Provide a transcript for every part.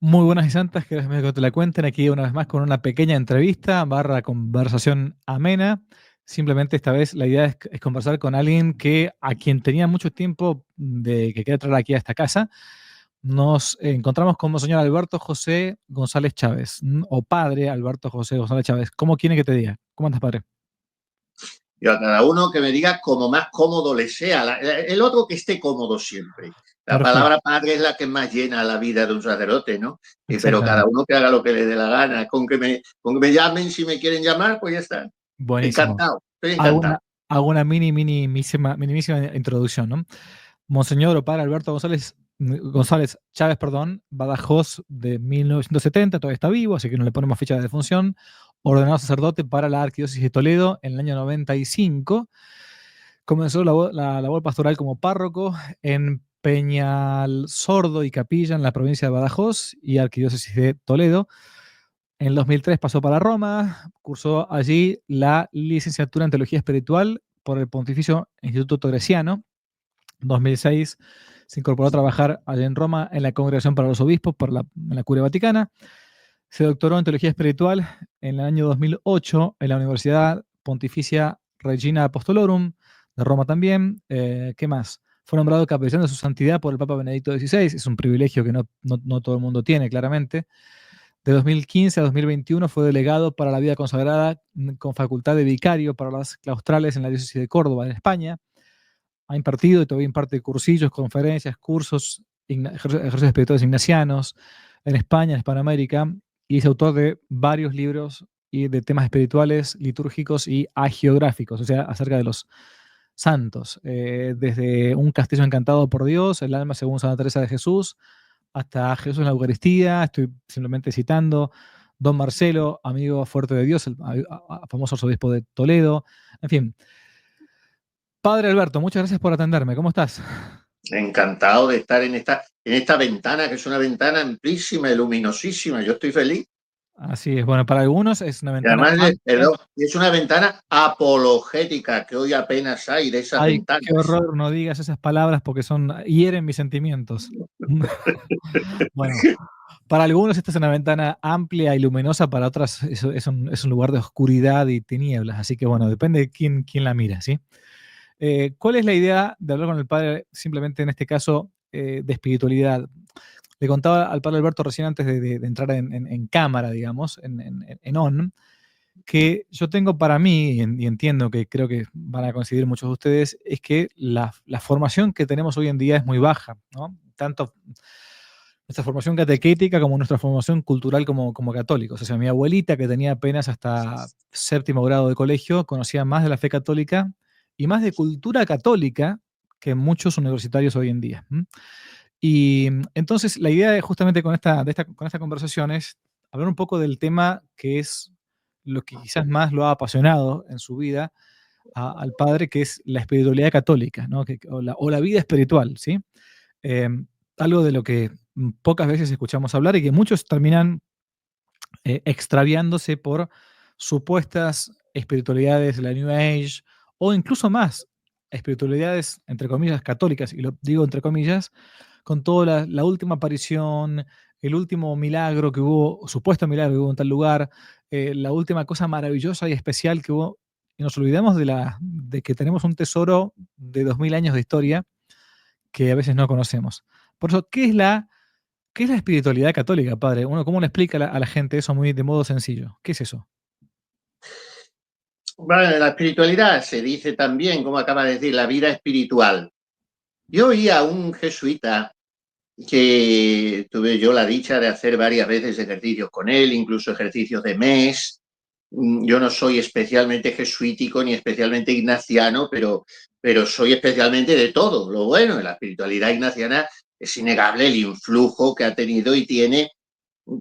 Muy buenas y santas, que que te la cuenten aquí una vez más con una pequeña entrevista barra conversación amena. Simplemente esta vez la idea es conversar con alguien a quien tenía mucho tiempo de que quería traer aquí a esta casa. Nos encontramos con Monseñor Alberto José González Chávez, o padre Alberto José González Chávez. ¿Cómo quiere que te diga? ¿Cómo andas, padre? Y a cada uno que me diga como más cómodo le sea. El otro que esté cómodo siempre. La Perfecto, palabra padre es la que más llena la vida de un sacerdote, ¿no? Pero cada exactamente. uno que haga lo que le dé la gana. Con que me llamen si me quieren llamar, pues ya está. Buenísimo. Encantado, estoy Hago encantado. una, hago una minimísima introducción, ¿no? Monseñor o padre Alberto González Chávez, perdón, Badajoz de 1970, todavía está vivo, así que no le ponemos fecha de defunción, ordenado sacerdote para la Arquidiócesis de Toledo en el año 95. Comenzó la labor pastoral como párroco en Peñal Sordo y Capilla en la provincia de Badajoz y Arquidiócesis de Toledo. En el 2003 pasó para Roma, cursó allí la licenciatura en Teología Espiritual por el Pontificio Instituto Torresiano. En 2006 se incorporó a trabajar allí en Roma en la Congregación para los Obispos en la Curia Vaticana. Se doctoró en Teología Espiritual en el año 2008 en la Universidad Pontificia Regina Apostolorum de Roma también. ¿Qué más? Fue nombrado capellán de su santidad por el Papa Benedicto XVI. Es un privilegio que no todo el mundo tiene, claramente. De 2015 a 2021 fue delegado para la vida consagrada con facultad de vicario para las claustrales en la diócesis de Córdoba, en España. Ha impartido y todavía imparte cursillos, conferencias, cursos, ejercicios espirituales ignacianos en España, en Hispanoamérica, y es autor de varios libros y de temas espirituales, litúrgicos y agiográficos, o sea, acerca de los santos, desde Un castillo encantado por Dios, El alma según Santa Teresa de Jesús, hasta Jesús en la Eucaristía. Estoy simplemente citando Don Marcelo, amigo fuerte de Dios, el famoso arzobispo de Toledo. En fin, Padre Alberto, muchas gracias por atenderme. ¿Cómo estás? Encantado de estar en esta ventana, que es una ventana amplísima y luminosísima. Yo estoy feliz. Así es. Bueno, para algunos es una Y ventana además, amplia. perdón, es una ventana apologética, que hoy apenas hay de esas Ay, qué ventanas. horror, no digas esas palabras porque hieren mis sentimientos. Bueno, para algunos esta es una ventana amplia y luminosa, para otras es un lugar de oscuridad y tinieblas. Así que bueno, depende de quién la mira, ¿sí? ¿Cuál es la idea de hablar con el padre, simplemente en este caso, de espiritualidad? Le contaba al padre Alberto recién antes de entrar en cámara, digamos, en on, que yo tengo para mí, y entiendo que creo que van a coincidir muchos de ustedes, es que la formación que tenemos hoy en día es muy baja, ¿no? Tanto nuestra formación catequética como nuestra formación cultural como católicos. O sea, mi abuelita, que tenía apenas hasta séptimo grado de colegio, conocía más de la fe católica y más de cultura católica que muchos universitarios hoy en día. Y entonces la idea justamente con esta conversación es hablar un poco del tema que es lo que quizás más lo ha apasionado en su vida al padre, que es la espiritualidad católica, ¿no? O la vida espiritual, ¿sí? Eh, Algo de lo que pocas veces escuchamos hablar y que muchos terminan extraviándose por supuestas espiritualidades de la New Age o incluso más espiritualidades, entre comillas, católicas, y lo digo entre comillas, con toda la última aparición, el último milagro que hubo, supuesto milagro que hubo en tal lugar, la última cosa maravillosa y especial que hubo, y nos olvidamos de que tenemos un tesoro de 2000 años de historia que a veces no conocemos. Por eso, ¿qué es la espiritualidad católica, padre? ¿Cómo le explica a la gente eso muy de modo sencillo? ¿Qué es eso? Bueno, la espiritualidad se dice también, como acaba de decir, la vida espiritual. Yo oí a un jesuita que tuve yo la dicha de hacer varias veces ejercicios con él, incluso ejercicios de mes. Yo no soy especialmente jesuítico ni especialmente ignaciano, pero soy especialmente de todo. Lo bueno de la espiritualidad ignaciana es innegable el influjo que ha tenido y tiene,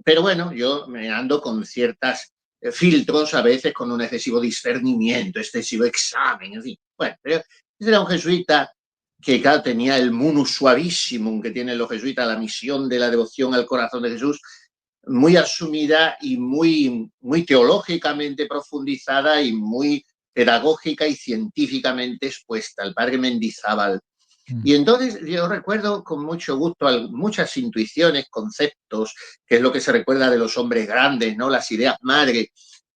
pero bueno, yo me ando con ciertas filtros, a veces con un excesivo discernimiento, excesivo examen, en fin. Bueno, pero ese era un jesuita que, claro, tenía el munus suavissimum que tienen los jesuitas, la misión de la devoción al corazón de Jesús, muy asumida y muy teológicamente profundizada y muy pedagógica y científicamente expuesta. El padre Mendizábal Y entonces yo recuerdo con mucho gusto muchas intuiciones, conceptos, que es lo que se recuerda de los hombres grandes, ¿no? Las ideas madre.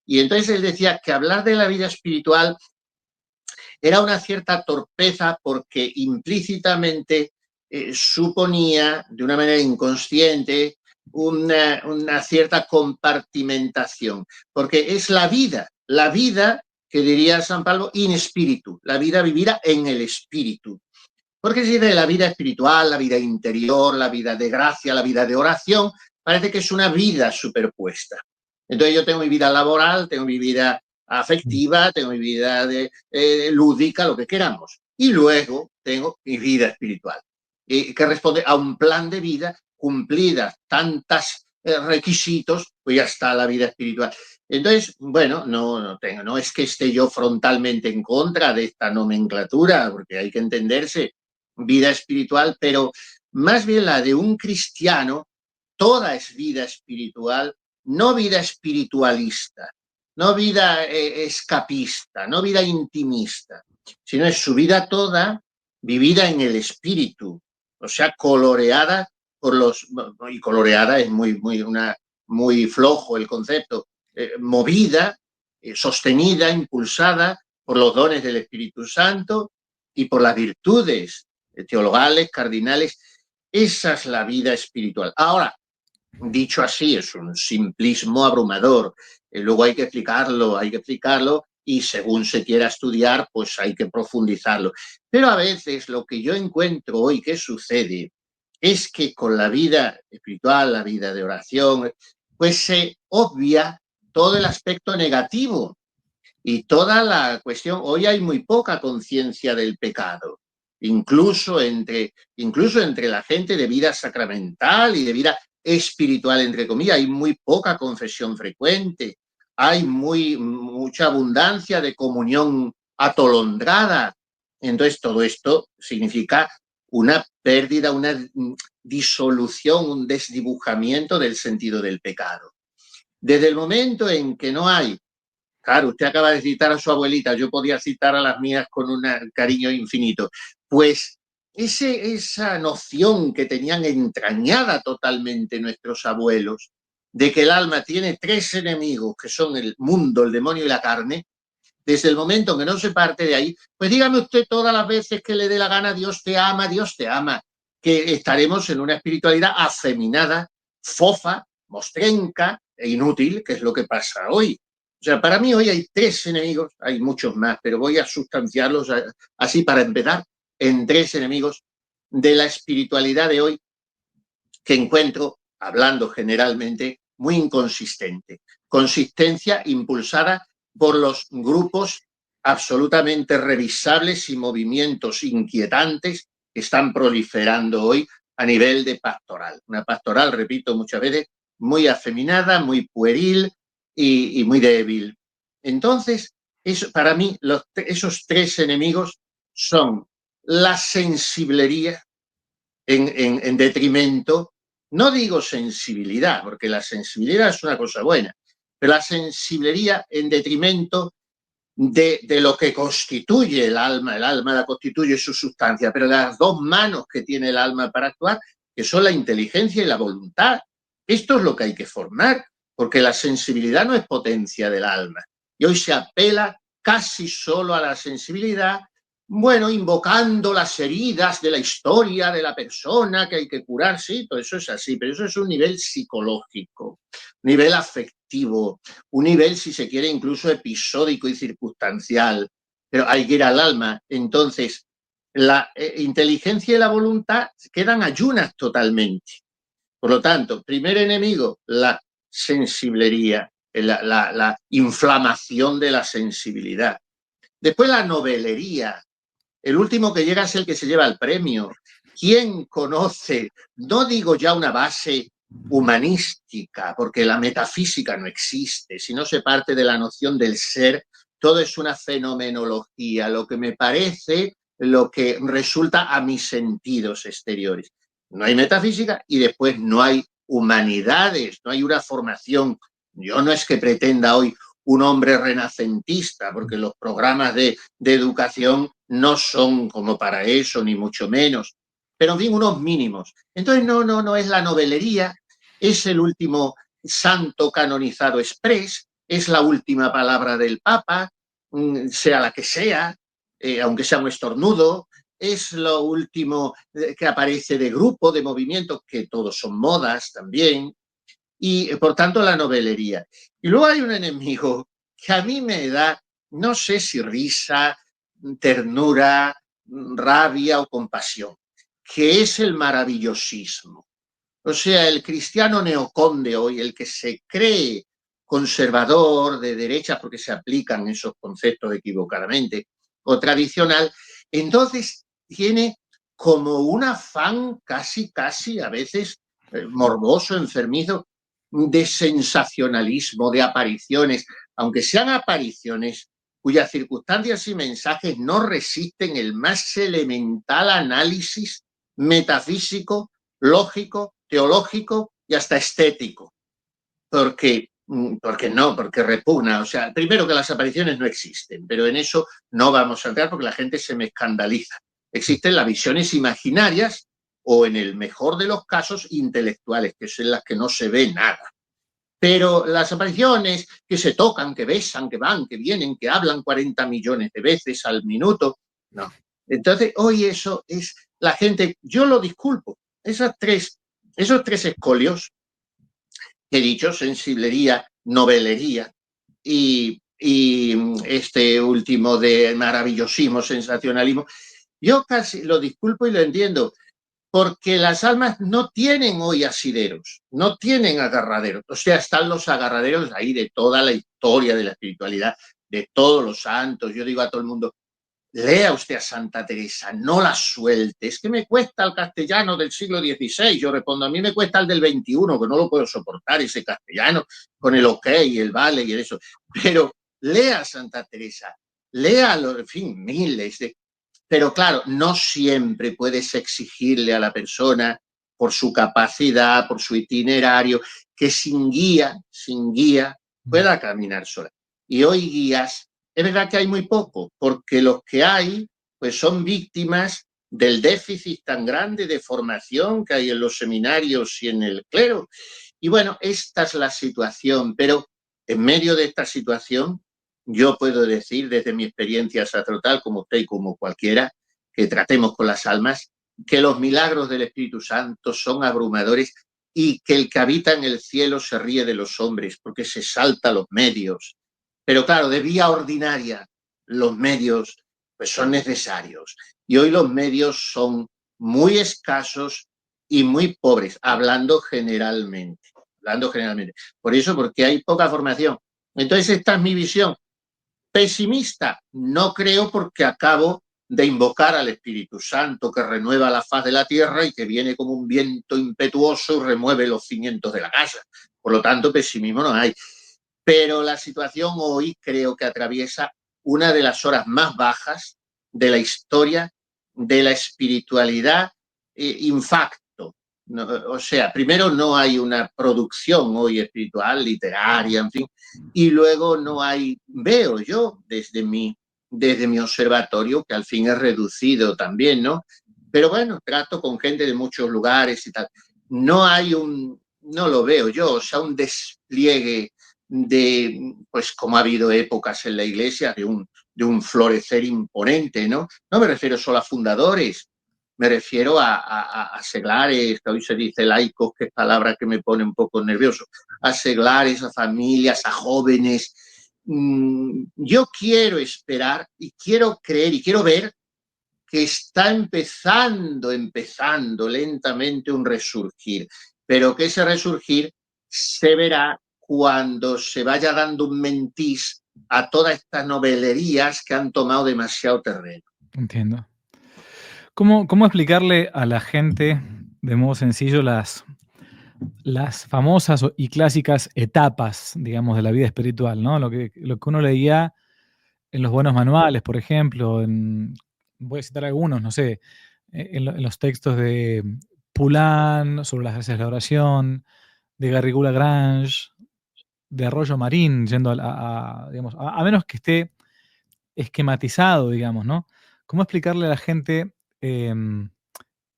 Y entonces él decía que hablar de la vida espiritual era una cierta torpeza porque implícitamente suponía, de una manera inconsciente, una cierta compartimentación, porque es la vida que diría San Pablo, in spiritu, la vida vivida en el espíritu. Porque si de la vida espiritual, la vida interior, la vida de gracia, la vida de oración, parece que es una vida superpuesta. Entonces yo tengo mi vida laboral, tengo mi vida afectiva, tengo mi vida lúdica, lo que queramos. Y luego tengo mi vida espiritual, que responde a un plan de vida cumplidas tantos requisitos, pues ya está la vida espiritual. Entonces, bueno, no es que esté yo frontalmente en contra de esta nomenclatura, porque hay que entenderse vida espiritual, pero más bien la de un cristiano, toda es vida espiritual, no vida espiritualista, no vida escapista, no vida intimista, sino es su vida toda vivida en el espíritu, o sea, coloreada por y coloreada es muy flojo el concepto, movida, sostenida, impulsada por los dones del Espíritu Santo y por las virtudes teologales, cardinales. Esa es la vida espiritual. Ahora, dicho así, es un simplismo abrumador. Luego hay que explicarlo y según se quiera estudiar, pues hay que profundizarlo. Pero a veces lo que yo encuentro hoy que sucede es que con la vida espiritual, la vida de oración, pues se obvia todo el aspecto negativo y toda la cuestión. Hoy hay muy poca conciencia del pecado, incluso entre la gente de vida sacramental y de vida espiritual, entre comillas. Hay muy poca confesión frecuente, hay mucha abundancia de comunión atolondrada. Entonces todo esto significa una pérdida, una disolución, un desdibujamiento del sentido del pecado. Desde el momento en que no hay, claro, usted acaba de citar a su abuelita, yo podía citar a las mías con un cariño infinito, pues esa noción que tenían entrañada totalmente nuestros abuelos, de que el alma tiene tres enemigos, que son el mundo, el demonio y la carne, desde el momento en que no se parte de ahí, pues dígame usted todas las veces que le dé la gana, Dios te ama, que estaremos en una espiritualidad afeminada, fofa, mostrenca e inútil, que es lo que pasa hoy. O sea, para mí hoy hay tres enemigos, hay muchos más, pero voy a sustanciarlos así para empezar en tres enemigos de la espiritualidad de hoy que encuentro, hablando generalmente, muy inconsistente. Consistencia impulsada por los grupos absolutamente revisables y movimientos inquietantes que están proliferando hoy a nivel de pastoral. Una pastoral, repito muchas veces, muy afeminada, muy pueril y muy débil. Entonces, para mí, esos tres enemigos son la sensiblería en detrimento, no digo sensibilidad, porque la sensibilidad es una cosa buena, pero la sensiblería en detrimento de lo que constituye el alma la constituye su sustancia, pero de las dos manos que tiene el alma para actuar, que son la inteligencia y la voluntad. Esto es lo que hay que formar, porque la sensibilidad no es potencia del alma. Y hoy se apela casi solo a la sensibilidad, bueno, invocando las heridas de la historia de la persona que hay que curar, sí, todo eso es así, pero eso es un nivel psicológico, nivel afectivo, un nivel, si se quiere, incluso episódico y circunstancial, pero hay que ir al alma. Entonces, la inteligencia y la voluntad quedan ayunas totalmente. Por lo tanto, primer enemigo, la sensiblería, la inflamación de la sensibilidad. Después la novelería. El último que llega es el que se lleva el premio. ¿Quién conoce? No digo ya una base humanística, porque la metafísica no existe. Si no se parte de la noción del ser, todo es una fenomenología, lo que me parece, lo que resulta a mis sentidos exteriores. No hay metafísica y después no hay humanidades, no hay una formación. Yo no es que pretenda hoy un hombre renacentista, porque los programas de educación no son como para eso, ni mucho menos, pero en fin, unos mínimos. Entonces, no es la novelería, es el último santo canonizado express, es la última palabra del Papa, sea la que sea, aunque sea un estornudo, es lo último que aparece de grupo, de movimiento, que todos son modas también, y por tanto la novelería. Y luego hay un enemigo que a mí me da, no sé si risa, ternura, rabia o compasión, que es el maravillosismo. O sea, el cristiano neoconde hoy, el que se cree conservador de derecha porque se aplican esos conceptos equivocadamente, o tradicional, entonces tiene como un afán casi a veces morboso, enfermizo, de sensacionalismo, de apariciones, aunque sean apariciones cuyas circunstancias y mensajes no resisten el más elemental análisis metafísico, lógico, teológico y hasta estético. Porque repugna. O sea, primero que las apariciones no existen, pero en eso no vamos a entrar porque la gente se me escandaliza. Existen las visiones imaginarias o, en el mejor de los casos, intelectuales, que son las que no se ve nada. Pero las apariciones que se tocan, que besan, que van, que vienen, que hablan 40 millones de veces al minuto, no. Entonces, hoy eso es la gente, yo lo disculpo, esos tres escolios que he dicho, sensiblería, novelería y este último de maravillosismo, sensacionalismo, yo casi lo disculpo y lo entiendo, porque las almas no tienen hoy asideros, no tienen agarraderos. O sea, están los agarraderos ahí de toda la historia de la espiritualidad, de todos los santos. Yo digo a todo el mundo, lea usted a Santa Teresa, no la suelte. Es que me cuesta el castellano del siglo XVI. Yo respondo, a mí me cuesta el del XXI, que no lo puedo soportar, ese castellano, con el ok y el vale y eso. Pero lea a Santa Teresa, lea, en fin, miles de... Pero claro, no siempre puedes exigirle a la persona por su capacidad, por su itinerario, que sin guía pueda caminar sola. Y hoy guías, es verdad que hay muy poco, porque los que hay pues son víctimas del déficit tan grande de formación que hay en los seminarios y en el clero. Y bueno, esta es la situación, pero en medio de esta situación yo puedo decir desde mi experiencia sacerdotal, como usted y como cualquiera, que tratemos con las almas, que los milagros del Espíritu Santo son abrumadores y que el que habita en el cielo se ríe de los hombres porque se salta los medios. Pero claro, de vía ordinaria, los medios pues son necesarios. Y hoy los medios son muy escasos y muy pobres, hablando generalmente. Por eso, porque hay poca formación. Entonces, esta es mi visión. Pesimista, no creo, porque acabo de invocar al Espíritu Santo que renueva la faz de la tierra y que viene como un viento impetuoso y remueve los cimientos de la casa. Por lo tanto, pesimismo no hay. Pero la situación hoy creo que atraviesa una de las horas más bajas de la historia de la espiritualidad infacto. No, o sea, primero no hay una producción hoy espiritual, literaria, en fin, y luego no hay, veo yo desde mi observatorio, que al fin es reducido también, ¿no? Pero bueno, trato con gente de muchos lugares y tal. No lo veo yo, o sea, un despliegue de, pues como ha habido épocas en la iglesia, de un florecer imponente, ¿no? No me refiero solo a fundadores, me refiero a seglares, que hoy se dice laicos, que es palabra que me pone un poco nervioso, a seglares, a familias, a jóvenes. Yo quiero esperar y quiero creer y quiero ver que está empezando lentamente un resurgir, pero que ese resurgir se verá cuando se vaya dando un mentís a todas estas novelerías que han tomado demasiado terreno. Entiendo. ¿Cómo explicarle a la gente de modo sencillo las famosas y clásicas etapas, digamos, de la vida espiritual, ¿no? Lo que uno leía en los buenos manuales, por ejemplo, voy a citar algunos, no sé, en los textos de Poulain sobre las gracias de la oración, de Garrigou Lagrange, de Arroyo Marín, yendo digamos, a menos que esté esquematizado, digamos, ¿no? ¿Cómo explicarle a la gente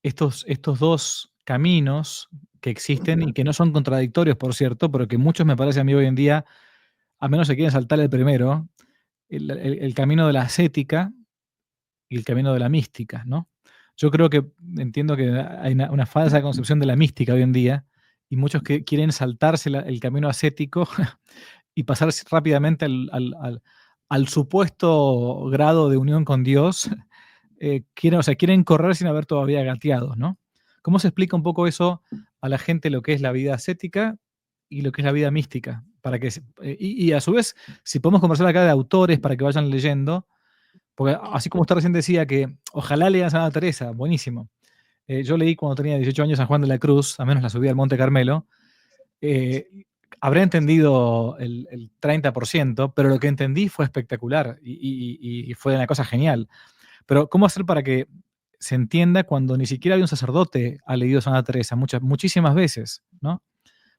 estos dos caminos que existen y que no son contradictorios, por cierto, pero que muchos, me parece a mí hoy en día, a menos se quieren saltar el primero, el camino de la ascética y el camino de la mística, ¿no? Yo creo que entiendo que hay una falsa concepción de la mística hoy en día y muchos que quieren saltarse el camino ascético y pasar rápidamente al supuesto grado de unión con Dios. O sea, quieren correr sin haber todavía gateado, ¿no? ¿Cómo se explica un poco eso a la gente, lo que es la vida ascética y lo que es la vida mística? Para que, y a su vez, si podemos conversar acá de autores para que vayan leyendo, porque así como usted recién decía que ojalá lean Santa Teresa, buenísimo. Yo leí cuando tenía 18 años San Juan de la Cruz, a menos la subí al Monte Carmelo. eh, Habré entendido el 30%, pero lo que entendí fue espectacular y fue una cosa genial. Pero ¿cómo hacer para que se entienda cuando ni siquiera hay un sacerdote ha leído Santa Teresa muchísimas veces, ¿no?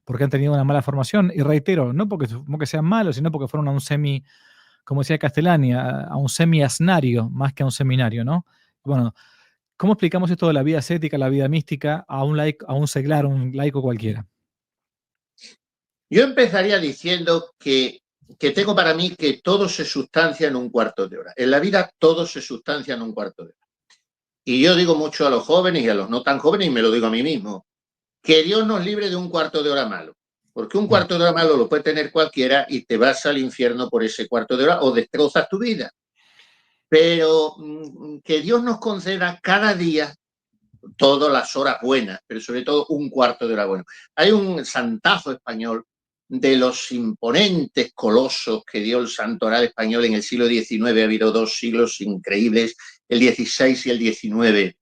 Porque han tenido una mala formación, y reitero, no porque sean malos, sino porque fueron a un semi, como decía Castellani, a un semi-asnario más que a un seminario, ¿no? Bueno, ¿cómo explicamos esto de la vida ascética, la vida mística a un laico, a un seglar, un laico cualquiera? Yo empezaría diciendo que tengo para mí que todo se sustancia en un cuarto de hora. En la vida todo se sustancia en un cuarto de hora. Y yo digo mucho a los jóvenes y a los no tan jóvenes, y me lo digo a mí mismo, que Dios nos libre de un cuarto de hora malo. Porque un cuarto de hora malo lo puede tener cualquiera y te vas al infierno por ese cuarto de hora o destrozas tu vida. Pero que Dios nos conceda cada día todas las horas buenas, pero sobre todo un cuarto de hora bueno. Hay un santazo español de los imponentes colosos que dio el santoral español en el siglo XIX. Ha habido dos siglos increíbles, el XVI y el XIX.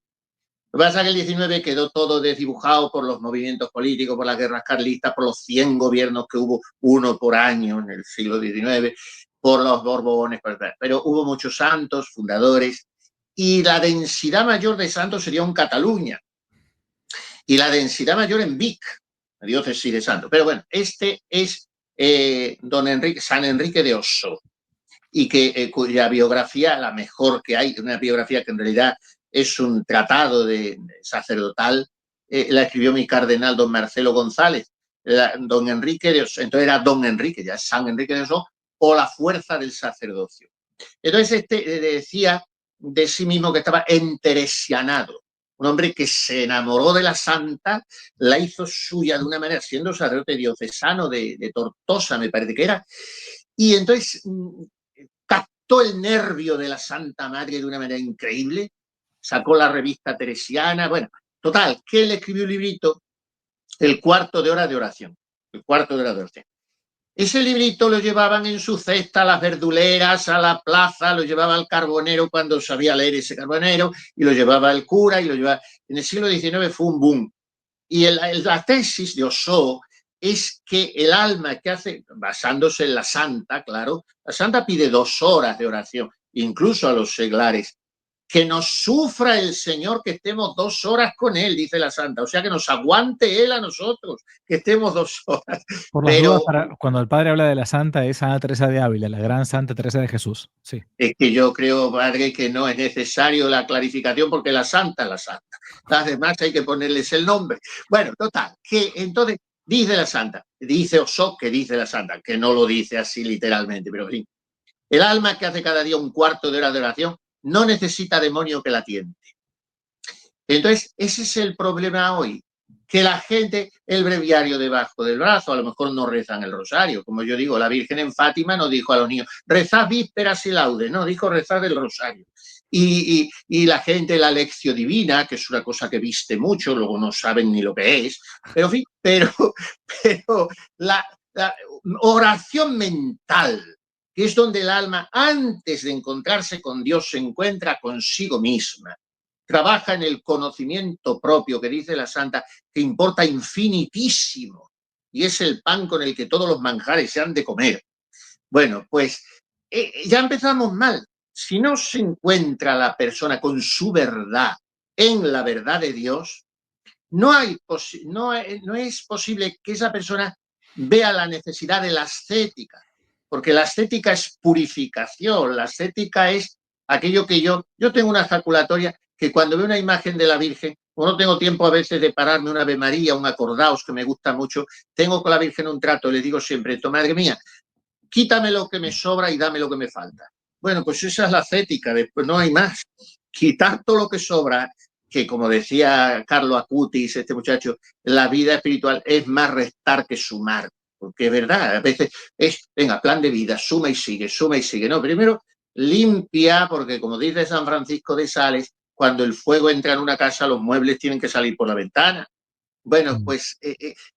Lo que pasa es que el XIX quedó todo desdibujado por los movimientos políticos, por las guerras carlistas, por los 100 gobiernos que hubo, uno por año en el siglo XIX, por los Borbones, pero hubo muchos santos, fundadores, y la densidad mayor de santos sería en Cataluña, y la densidad mayor en Vic, la diócesis de Santos. Pero bueno, este es San Enrique de Osso, y cuya biografía, la mejor que hay, una biografía que en realidad es un tratado de sacerdotal, la escribió mi cardenal don Marcelo González, don Enrique de Osso. Entonces era don Enrique, ya es San Enrique de Osso, o la fuerza del sacerdocio. Entonces decía de sí mismo que estaba enteresianado, un hombre que se enamoró de la santa, la hizo suya de una manera, siendo sacerdote diocesano de Tortosa, me parece que era, y entonces captó el nervio de la Santa Madre de una manera increíble, sacó la revista teresiana, bueno, total, que él escribió un librito, El cuarto de hora de oración, el cuarto de hora de oración. Ese librito lo llevaban en su cesta a las verduleras, a la plaza, lo llevaba al carbonero cuando sabía leer ese carbonero, y lo llevaba el cura, y lo llevaba. En el siglo XIX fue un boom. Y la tesis de Osso es que el alma que hace, basándose en la santa, claro, la santa pide 2 horas de oración, incluso a los seglares. Que nos sufra el Señor que estemos 2 horas con Él, dice la santa. O sea, que nos aguante Él a nosotros, que estemos 2 horas. Por las dudas, Pero cuando el padre habla de la santa, es Santa Teresa de Ávila, la gran Santa Teresa de Jesús. Sí. es que yo creo, padre, que no es necesario la clarificación porque la santa es la santa. Las demás hay que ponerles el nombre. Bueno, total, que entonces dice la santa, dice Osso que dice la santa, que no lo dice así literalmente, pero en fin. El alma que hace cada día un cuarto de hora de oración no necesita demonio que la tiente. Entonces, ese es el problema hoy, que la gente, el breviario debajo del brazo, a lo mejor no rezan el rosario. Como yo digo, la Virgen en Fátima no dijo a los niños, rezad vísperas y laudes, no, dijo rezad el rosario. Y la gente, la lección divina, que es una cosa que viste mucho, luego no saben ni lo que es, pero en fin, pero la oración mental, que es donde el alma, antes de encontrarse con Dios, se encuentra consigo misma, trabaja en el conocimiento propio, que dice la santa, que importa infinitísimo, y es el pan con el que todos los manjares se han de comer. Bueno, pues ya empezamos mal. Si no se encuentra la persona con su verdad en la verdad de Dios, no es posible que esa persona vea la necesidad de la ascética, porque la ascética es purificación, la ascética es aquello que yo tengo una ejaculatoria que cuando veo una imagen de la Virgen, o no tengo tiempo a veces de pararme una Ave María, un acordaos que me gusta mucho, tengo con la Virgen un trato, le digo siempre, madre mía, quítame lo que me sobra y dame lo que me falta. Bueno, pues esa es la ascética, después no hay más. Quitar todo lo que sobra, que como decía Carlo Acutis, este muchacho, la vida espiritual es más restar que sumar, porque es verdad, a veces es, venga, plan de vida, suma y sigue, suma y sigue. No, primero limpia, porque como dice San Francisco de Sales, cuando el fuego entra en una casa, los muebles tienen que salir por la ventana. Bueno, pues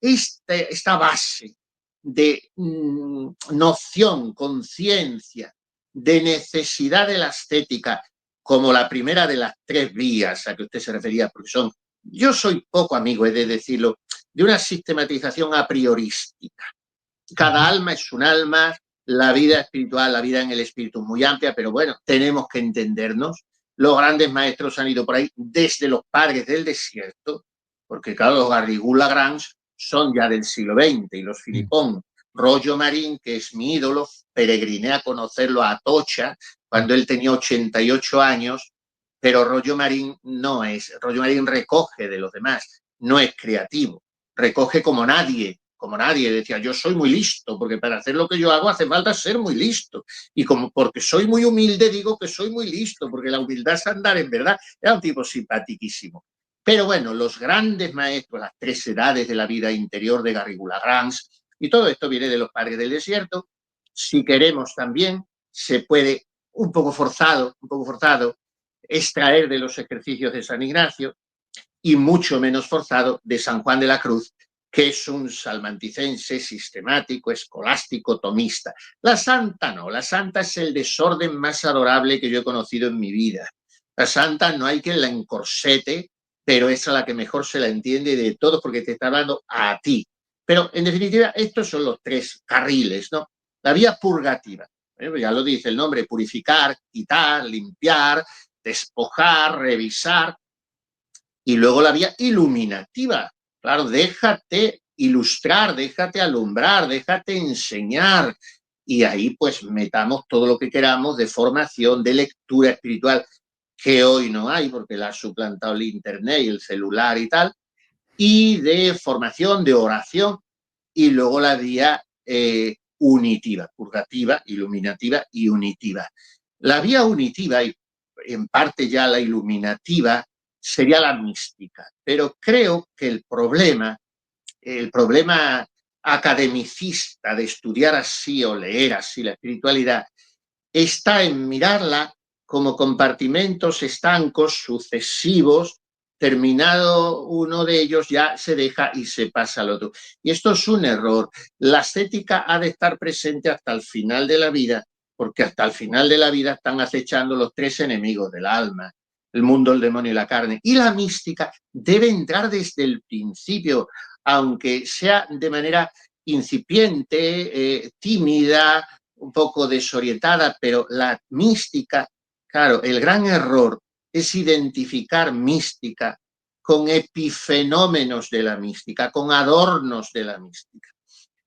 esta base de noción, conciencia, de necesidad de la estética, como la primera de las tres vías a que usted se refería, porque son, yo soy poco amigo, he de decirlo, de una sistematización a priorística. Cada alma es un alma, la vida espiritual, la vida en el espíritu es muy amplia, pero bueno, tenemos que entendernos. Los grandes maestros han ido por ahí desde los padres del desierto, porque claro, los Garrigou-Lagrange son ya del siglo XX y los Philippon. Rollo Marín, que es mi ídolo, peregriné a conocerlo a Atocha cuando él tenía 88 años, pero Rollo Marín no es, Rollo Marín recoge de los demás, no es creativo, recoge como nadie, decía, yo soy muy listo, porque para hacer lo que yo hago hace falta ser muy listo. Y como porque soy muy humilde, digo que soy muy listo, porque la humildad es andar en verdad. Era un tipo simpaticísimo. Pero bueno, los grandes maestros, las tres edades de la vida interior de Garrigou-Lagrange, y todo esto viene de los padres del desierto. Si queremos también, se puede, un poco forzado, extraer de los ejercicios de San Ignacio y mucho menos forzado de San Juan de la Cruz, que es un salmanticense sistemático, escolástico, tomista. La santa no, la santa es el desorden más adorable que yo he conocido en mi vida. La santa no hay quien la encorsete, pero es a la que mejor se la entiende de todos porque te está hablando a ti. Pero en definitiva, estos son los tres carriles, ¿no? La vía purgativa, ya lo dice el nombre, purificar, quitar, limpiar, despojar, revisar. Y luego la vía iluminativa. Claro, déjate ilustrar, déjate alumbrar, déjate enseñar. Y ahí pues metamos todo lo que queramos de formación, de lectura espiritual, que hoy no hay porque la ha suplantado el internet y el celular y tal, y de formación, de oración, y luego la vía unitiva, purgativa, iluminativa y unitiva. La vía unitiva, y en parte ya la iluminativa, sería la mística, pero creo que el problema academicista de estudiar así o leer así la espiritualidad está en mirarla como compartimentos estancos, sucesivos, terminado uno de ellos ya se deja y se pasa al otro. Y esto es un error. La ascética ha de estar presente hasta el final de la vida, porque hasta el final de la vida están acechando los tres enemigos del alma, el mundo, el demonio y la carne. Y la mística debe entrar desde el principio, aunque sea de manera incipiente, tímida, un poco desorientada, pero la mística, claro, el gran error es identificar mística con epifenómenos de la mística, con adornos de la mística.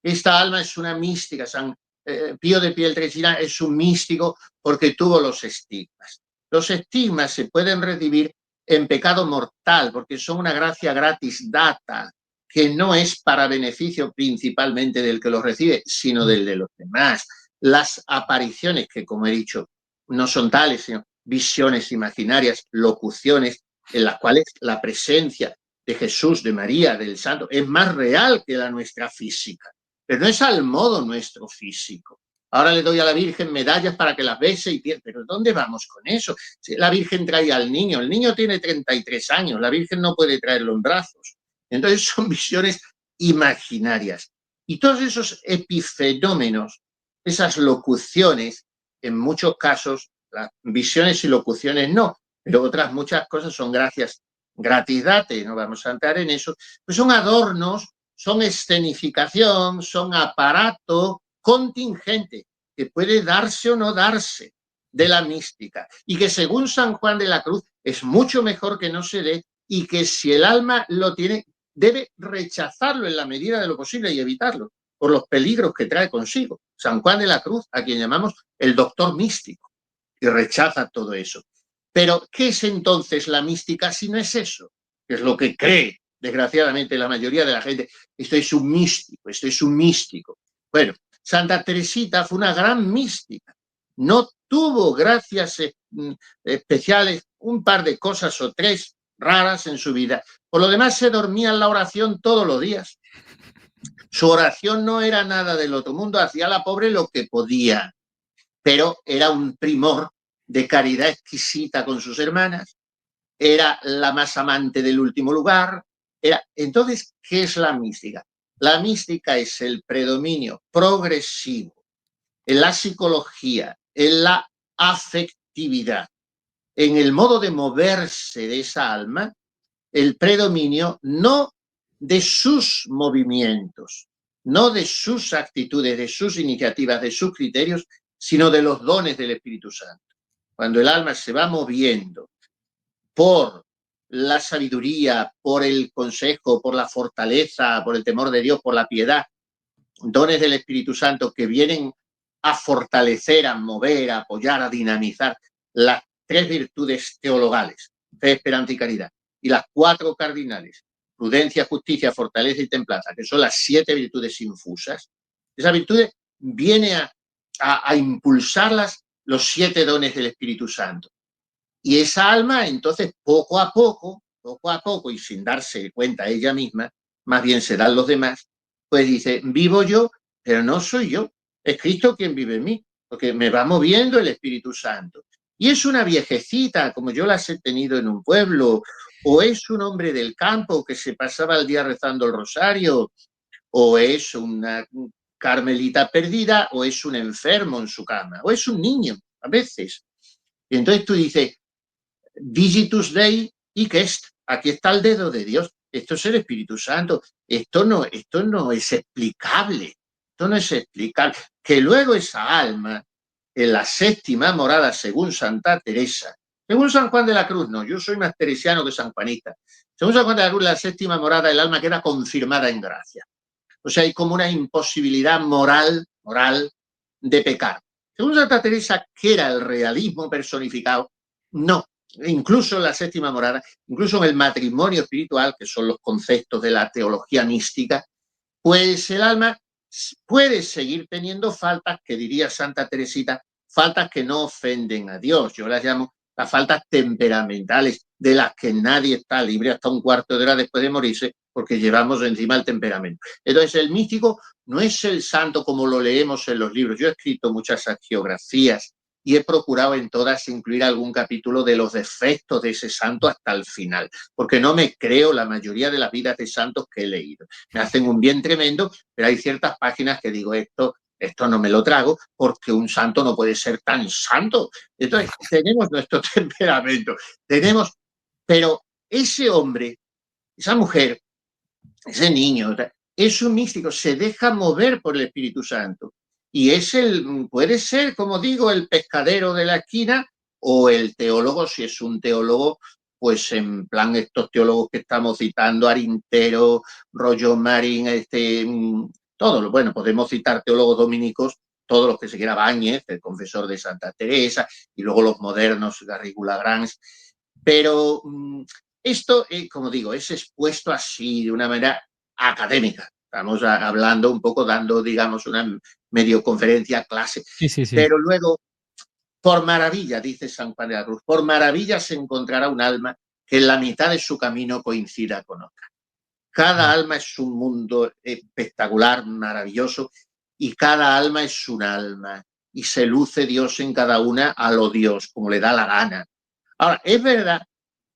Esta alma es una mística, San Pío de Pietrelcina es un místico porque tuvo los estigmas. Los estigmas se pueden recibir en pecado mortal porque son una gracia gratis data, que no es para beneficio principalmente del que los recibe, sino del de los demás. Las apariciones, que como he dicho, no son tales, sino visiones imaginarias, locuciones, en las cuales la presencia de Jesús, de María, del Santo, es más real que la nuestra física, pero no es al modo nuestro físico. Ahora le doy a la Virgen medallas para que las bese y piense, pero ¿dónde vamos con eso? Si la Virgen trae al niño, el niño tiene 33 años, la Virgen no puede traerlo en brazos. Entonces son visiones imaginarias. Y todos esos epifenómenos, esas locuciones, en muchos casos, las visiones y locuciones no, pero otras muchas cosas son gracias, gratis date, no vamos a entrar en eso, pues son adornos, son escenificación, son aparato contingente que puede darse o no darse de la mística y que según San Juan de la Cruz es mucho mejor que no se dé y que si el alma lo tiene debe rechazarlo en la medida de lo posible y evitarlo por los peligros que trae consigo. San Juan de la Cruz, a quien llamamos el doctor místico. y rechaza todo eso. Pero, ¿qué es entonces la mística si no es eso? Que es lo que cree, desgraciadamente, la mayoría de la gente. Esto es un místico, esto es un místico. Bueno, Santa Teresita fue una gran mística. No tuvo gracias especiales, un par de cosas o tres raras en su vida. Por lo demás, se dormía en la oración todos los días. Su oración no era nada del otro mundo, hacía la pobre lo que podía, pero era un primor de caridad exquisita con sus hermanas, era la más amante del último lugar. Entonces, ¿qué es la mística? La mística es el predominio progresivo en la psicología, en la afectividad, en el modo de moverse de esa alma, el predominio no de sus movimientos, no de sus actitudes, de sus iniciativas, de sus criterios, sino de los dones del Espíritu Santo. Cuando el alma se va moviendo por la sabiduría, por el consejo, por la fortaleza, por el temor de Dios, por la piedad, dones del Espíritu Santo que vienen a fortalecer, a mover, a apoyar, a dinamizar las tres virtudes teologales, fe, esperanza y caridad, y las cuatro cardinales, prudencia, justicia, fortaleza y templanza, que son las 7 virtudes infusas. Esa virtud viene a impulsarlas los 7 dones del Espíritu Santo. Y esa alma, entonces, poco a poco, y sin darse cuenta ella misma, más bien se dan los demás, pues dice, vivo yo, pero no soy yo, es Cristo quien vive en mí, porque me va moviendo el Espíritu Santo. Y es una viejecita, como yo las he tenido en un pueblo, o es un hombre del campo que se pasaba el día rezando el rosario, o es una carmelita perdida, o es un enfermo en su cama, o es un niño, a veces. Y entonces tú dices, Digitus Dei y que aquí está el dedo de Dios. Esto es el Espíritu Santo. Esto no es explicable. Esto no es explicable. Que luego esa alma, en la 7ª morada, según Santa Teresa, según San Juan de la Cruz, no, yo soy más teresiano que San Juanista. Según San Juan de la Cruz, la 7ª morada, el alma queda confirmada en gracia. O sea, hay como una imposibilidad moral de pecar. Según Santa Teresa, ¿qué era el realismo personificado? No, incluso en la 7ª morada, incluso en el matrimonio espiritual, que son los conceptos de la teología mística, pues el alma puede seguir teniendo faltas, que diría Santa Teresita, faltas que no ofenden a Dios. Yo las llamo las faltas temperamentales, de las que nadie está libre hasta un cuarto de hora después de morirse, porque llevamos encima el temperamento. Entonces, el místico no es el santo como lo leemos en los libros. Yo he escrito muchas hagiografías y he procurado en todas incluir algún capítulo de los defectos de ese santo hasta el final, porque no me creo la mayoría de las vidas de santos que he leído. Me hacen un bien tremendo, pero hay ciertas páginas que digo, esto no me lo trago, porque un santo no puede ser tan santo. Entonces, tenemos nuestro temperamento, pero ese hombre, esa mujer, ese niño, es un místico, se deja mover por el Espíritu Santo. Y puede ser, como digo, el pescadero de la esquina o el teólogo, si es un teólogo, pues en plan estos teólogos que estamos citando, Arintero, Rollo Marín, todos, bueno, podemos citar teólogos dominicos, todos los que se quiera, Báñez, el confesor de Santa Teresa, y luego los modernos, Garrigou-Lagrange, pero esto, como digo, es expuesto así de una manera académica. Estamos hablando un poco, dando, digamos, una medio conferencia, clase. Sí. Pero luego, por maravilla, dice San Juan de la Cruz, por maravilla se encontrará un alma que en la mitad de su camino coincida con otra. Cada alma es un mundo espectacular, maravilloso, y cada alma es un alma. Y se luce Dios en cada una a lo Dios, como le da la gana. Ahora, es verdad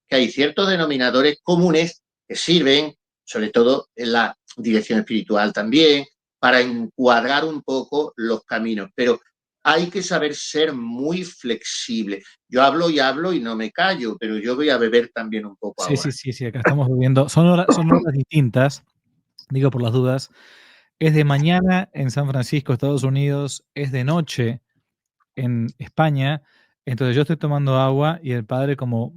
que hay ciertos denominadores comunes que sirven, sobre todo en la dirección espiritual también, para encuadrar un poco los caminos, pero hay que saber ser muy flexible. Yo hablo y no me callo, pero yo voy a beber también un poco ahora. Sí, acá estamos viviendo. Son horas distintas, digo por las dudas. Es de mañana en San Francisco, Estados Unidos, es de noche en España. Entonces yo estoy tomando agua y el padre, como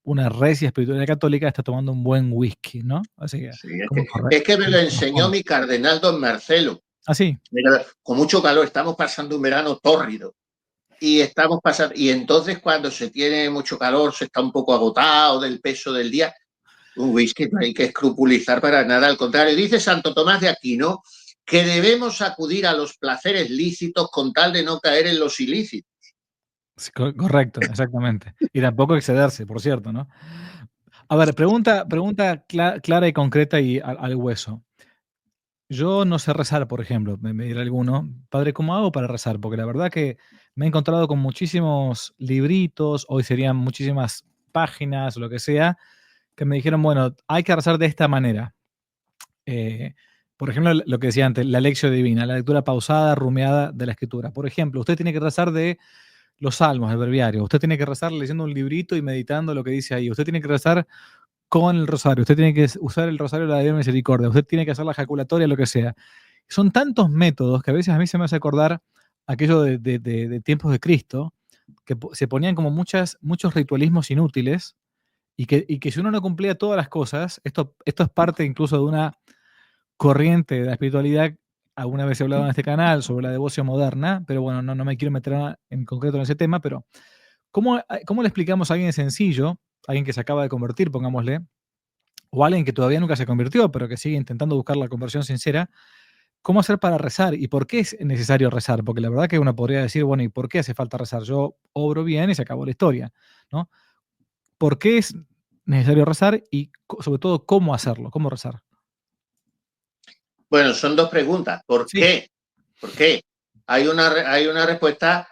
una recia espiritualidad católica, está tomando un buen whisky, ¿no? Así que, Sí, como es que me lo enseñó mi cardenal don Marcelo. ¿Ah, sí? Mira, con mucho calor, estamos pasando un verano tórrido. y estamos pasando. Y entonces, cuando se tiene mucho calor, se está un poco agotado del peso del día, un whisky no hay que escrupulizar para nada. Al contrario, dice Santo Tomás de Aquino que debemos acudir a los placeres lícitos con tal de no caer en los ilícitos. Sí, correcto, exactamente. Y tampoco excederse, por cierto, ¿no? A ver, pregunta clara y concreta y al hueso. Yo no sé rezar, por ejemplo, me dirá alguno, padre, ¿cómo hago para rezar? Porque la verdad que me he encontrado con muchísimos libritos, hoy serían muchísimas páginas, lo que sea, que me dijeron, bueno, hay que rezar de esta manera. Eh, por ejemplo, lo que decía antes, la lección divina, la lectura pausada, rumiada de la escritura. Por ejemplo, usted tiene que rezar de los salmos, el breviario. Usted tiene que rezar leyendo un librito y meditando lo que dice ahí. Usted tiene que rezar con el rosario. Usted tiene que usar el rosario de la Divina Misericordia. Usted tiene que hacer la ejaculatoria, lo que sea. Son tantos métodos que a veces a mí se me hace acordar aquello de tiempos de Cristo, que se ponían como muchos ritualismos inútiles y que si uno no cumplía todas las cosas, esto es parte incluso de una corriente de la espiritualidad. Alguna vez he hablado en este canal sobre la devoción moderna, pero bueno, no me quiero meter en concreto en ese tema, pero ¿cómo le explicamos a alguien sencillo, alguien que se acaba de convertir, pongámosle, o alguien que todavía nunca se convirtió, pero que sigue intentando buscar la conversión sincera, cómo hacer para rezar y por qué es necesario rezar? Porque la verdad que uno podría decir, bueno, ¿y por qué hace falta rezar? Yo obro bien y se acabó la historia, ¿no? ¿Por qué es necesario rezar y sobre todo cómo hacerlo, cómo rezar? Bueno, son dos preguntas. ¿Por Sí. qué? ¿Por qué? Hay una respuesta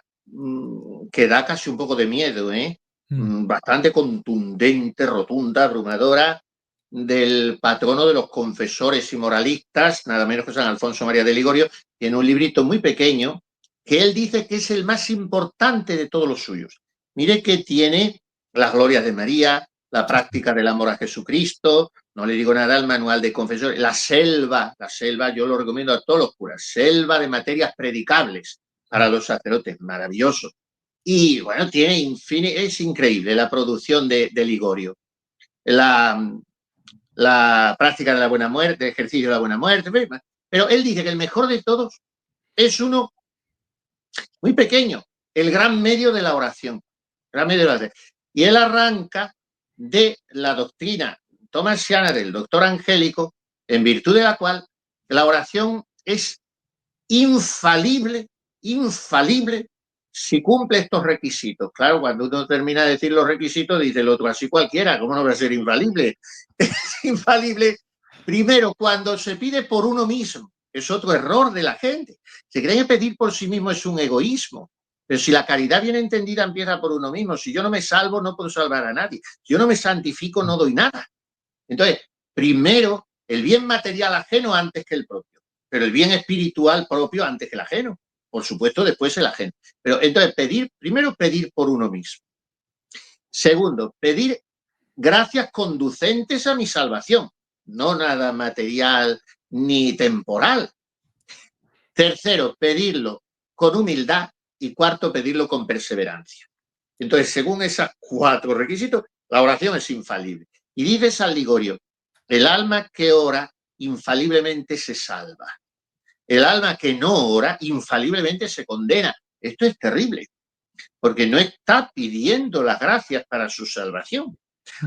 que da casi un poco de miedo, ¿eh? Mm. Bastante contundente, rotunda, abrumadora, del patrono de los confesores y moralistas, nada menos que San Alfonso María de Ligorio, tiene un librito muy pequeño que él dice que es el más importante de todos los suyos. Mire que tiene las glorias de María, la Sí, sí. práctica del amor a Jesucristo, no le digo nada al manual de confesores, la selva, yo lo recomiendo a todos los curas, selva de materias predicables para Mm. los sacerdotes, maravilloso. Y bueno, es increíble la producción de Ligorio. La, la práctica de la buena muerte, el ejercicio de la buena muerte, pero él dice que el mejor de todos es uno muy pequeño, el gran medio de la oración. Gran medio de la oración. Y él arranca de la doctrina tomasiana del doctor Angélico, en virtud de la cual la oración es infalible, infalible, si cumple estos requisitos. Claro, cuando uno termina de decir los requisitos, dice el otro, así cualquiera, ¿cómo no va a ser infalible? Es infalible, primero, cuando se pide por uno mismo, es otro error de la gente. Se cree que pedir por sí mismo es un egoísmo. Pero si la caridad bien entendida empieza por uno mismo, si yo no me salvo, no puedo salvar a nadie. Si yo no me santifico, no doy nada. Entonces, primero, el bien material ajeno antes que el propio, pero el bien espiritual propio antes que el ajeno. Por supuesto, después el ajeno. Pero entonces, primero pedir por uno mismo. Segundo, pedir gracias conducentes a mi salvación, no nada material ni temporal. Tercero, pedirlo con humildad. Y cuarto, pedirlo con perseverancia. Entonces, según esos cuatro requisitos, la oración es infalible. Y dice San Ligorio, el alma que ora infaliblemente se salva. El alma que no ora infaliblemente se condena. Esto es terrible, porque no está pidiendo las gracias para su salvación,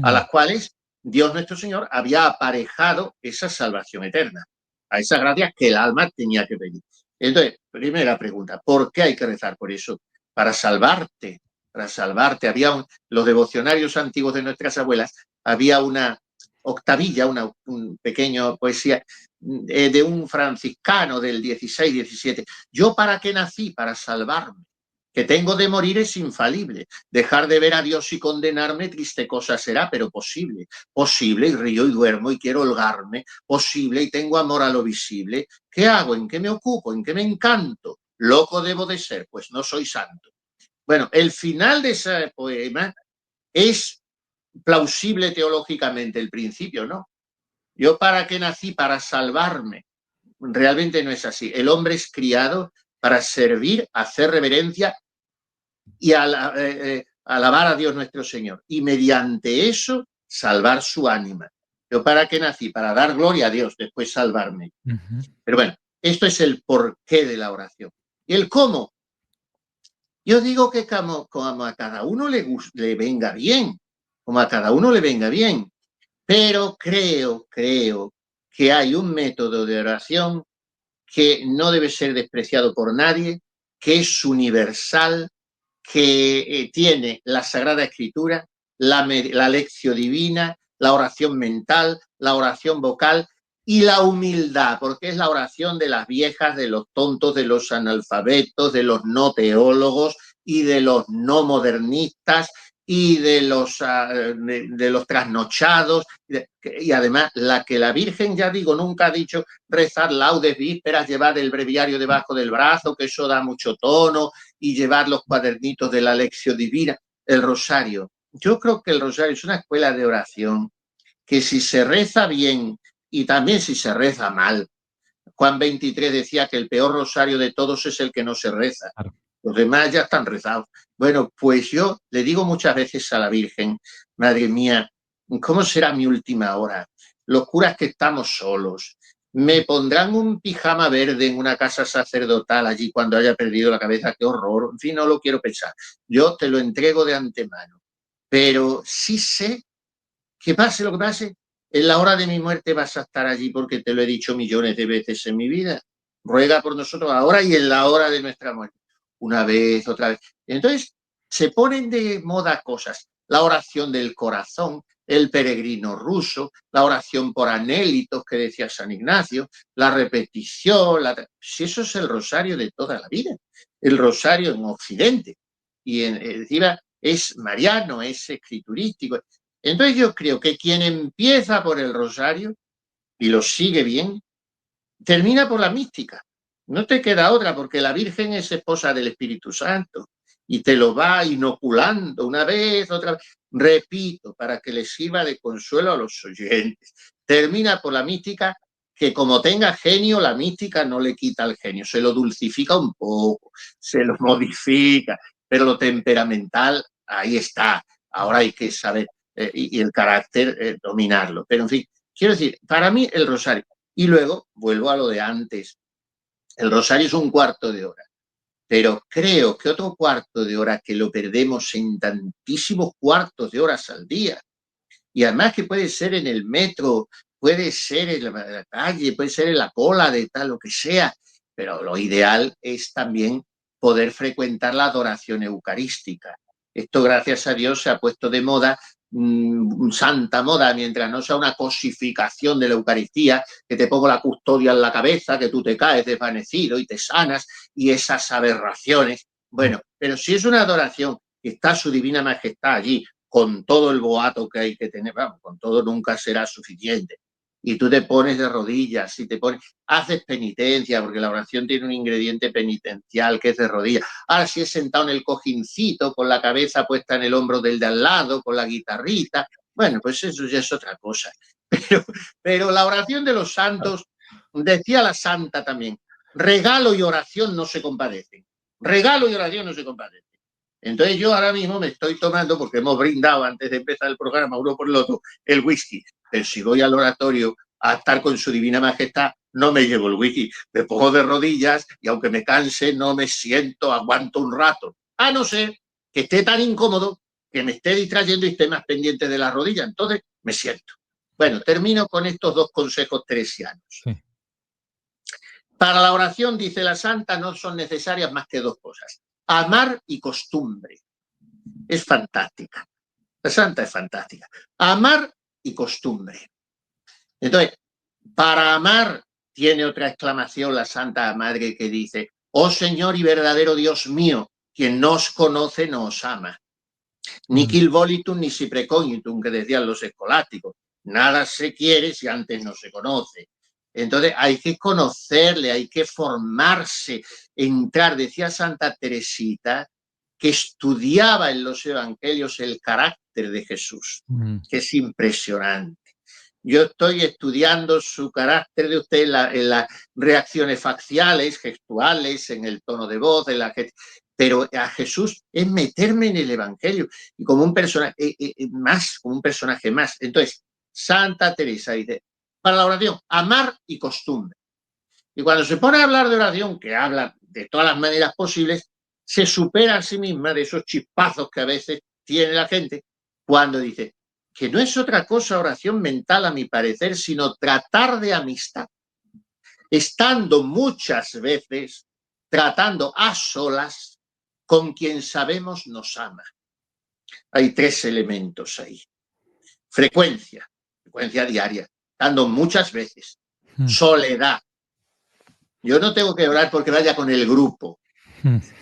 a Mm. las cuales Dios nuestro Señor había aparejado esa salvación eterna, a esas gracias que el alma tenía que pedir. Entonces, primera pregunta, ¿por qué hay que rezar por eso? Para salvarte, para salvarte. Los devocionarios antiguos de nuestras abuelas, había una octavilla, un pequeño poesía de un franciscano del 16-17. ¿Yo para qué nací? Para salvarme. Que tengo de morir es infalible. Dejar de ver a Dios y condenarme, triste cosa será, pero posible. Posible, y río y duermo y quiero holgarme. Posible, y tengo amor a lo visible. ¿Qué hago? ¿En qué me ocupo? ¿En qué me encanto? Loco debo de ser, pues no soy santo. Bueno, el final de ese poema es plausible teológicamente, el principio, ¿no? Yo para qué nací, para salvarme. Realmente no es así. El hombre es criado para servir, hacer reverencia y alabar a Dios nuestro Señor. Y mediante eso salvar su ánima. ¿Yo para qué nací? Para dar gloria a Dios, después salvarme. Ujú. Pero bueno, esto es el porqué de la oración. ¿Y el cómo? Yo digo que como a cada uno le venga bien, como a cada uno le venga bien, pero creo que hay un método de oración que no debe ser despreciado por nadie, que es universal, que tiene la Sagrada Escritura, la lección divina, la oración mental, la oración vocal y la humildad, porque es la oración de las viejas, de los tontos, de los analfabetos, de los no teólogos y de los no modernistas y de los trasnochados. Y además, la que la Virgen, ya digo, nunca ha dicho rezar laudes, vísperas, llevar el breviario debajo del brazo, que eso da mucho tono, y llevar los cuadernitos de la lección divina, el rosario. Yo creo que el rosario es una escuela de oración que si se reza bien y también si se reza mal. Juan 23 decía que el peor rosario de todos es el que no se reza. Claro. Los demás ya están rezados. Bueno, pues yo le digo muchas veces a la Virgen, madre mía, ¿cómo será mi última hora? Los curas que estamos solos, me pondrán un pijama verde en una casa sacerdotal allí cuando haya perdido la cabeza, qué horror, en fin, no lo quiero pensar. Yo te lo entrego de antemano, pero sí sé que pase lo que pase, en la hora de mi muerte vas a estar allí porque te lo he dicho millones de veces en mi vida. Ruega por nosotros ahora y en la hora de nuestra muerte. Una vez, otra vez. Entonces, se ponen de moda cosas. La oración del corazón, el peregrino ruso, la oración por anélitos que decía San Ignacio, la repetición. Si eso es el rosario de toda la vida. El rosario en Occidente. Y encima es mariano, es escriturístico. Entonces yo creo que quien empieza por el rosario y lo sigue bien, termina por la mística. No te queda otra, porque la Virgen es esposa del Espíritu Santo y te lo va inoculando una vez, otra vez. Repito, para que les sirva de consuelo a los oyentes. Termina por la mística, que como tenga genio, la mística no le quita el genio, se lo dulcifica un poco, se lo modifica, pero lo temperamental, ahí está. Ahora hay que saber y el carácter dominarlo. Pero en fin, quiero decir, para mí el rosario. Y luego vuelvo a lo de antes. El rosario es un cuarto de hora, pero creo que otro cuarto de hora que lo perdemos en tantísimos cuartos de horas al día, y además que puede ser en el metro, puede ser en la calle, puede ser en la cola de tal, lo que sea, pero lo ideal es también poder frecuentar la adoración eucarística. Esto, gracias a Dios, se ha puesto de moda, santa moda, mientras no sea una cosificación de la Eucaristía, que te pongo la custodia en la cabeza, que tú te caes desvanecido y te sanas, y esas aberraciones. Bueno, pero si es una adoración que está su divina majestad allí, con todo el boato que hay que tener, vamos, con todo nunca será suficiente. Y tú te pones de rodillas y te pones, haces penitencia, porque la oración tiene un ingrediente penitencial que es de rodillas. Ahora si es sentado en el cojincito, con la cabeza puesta en el hombro del de al lado, con la guitarrita, bueno, pues eso ya es otra cosa. Pero la oración de los santos, decía la santa también, regalo y oración no se compadecen. Regalo y oración no se compadecen. Entonces yo ahora mismo me estoy tomando, porque hemos brindado antes de empezar el programa uno por el otro, el whisky. Pero si voy al oratorio a estar con su divina majestad, no me llevo el whisky. Me pongo de rodillas y aunque me canse, no me siento, aguanto un rato. A no ser que esté tan incómodo que me esté distrayendo y esté más pendiente de la rodilla. Entonces me siento. Bueno, termino con estos dos consejos teresianos. Sí. Para la oración, dice la santa, no son necesarias más que dos cosas: amar y costumbre. Es fantástica. La santa es fantástica. Amar y costumbre. Entonces, para amar, tiene otra exclamación la Santa Madre que dice: oh Señor y verdadero Dios mío, quien nos conoce nos ama. Nihil volitum ni si precognitum, que decían los escolásticos. Nada se quiere si antes no se conoce. Entonces hay que conocerle, hay que formarse, entrar. Decía Santa Teresita que estudiaba en los evangelios el carácter de Jesús, que es impresionante. Yo estoy estudiando su carácter de usted en las reacciones faciales, gestuales, en el tono de voz, pero a Jesús es meterme en el evangelio y como un personaje más, como un personaje más. Entonces, Santa Teresa dice, para la oración, amar y costumbre. Y cuando se pone a hablar de oración, que habla de todas las maneras posibles, se supera a sí misma de esos chispazos que a veces tiene la gente cuando dice que no es otra cosa oración mental, a mi parecer, sino tratar de amistad, estando muchas veces tratando a solas con quien sabemos nos ama. Hay tres elementos ahí. Frecuencia diaria, estando muchas veces. Soledad. Yo no tengo que orar porque vaya con el grupo,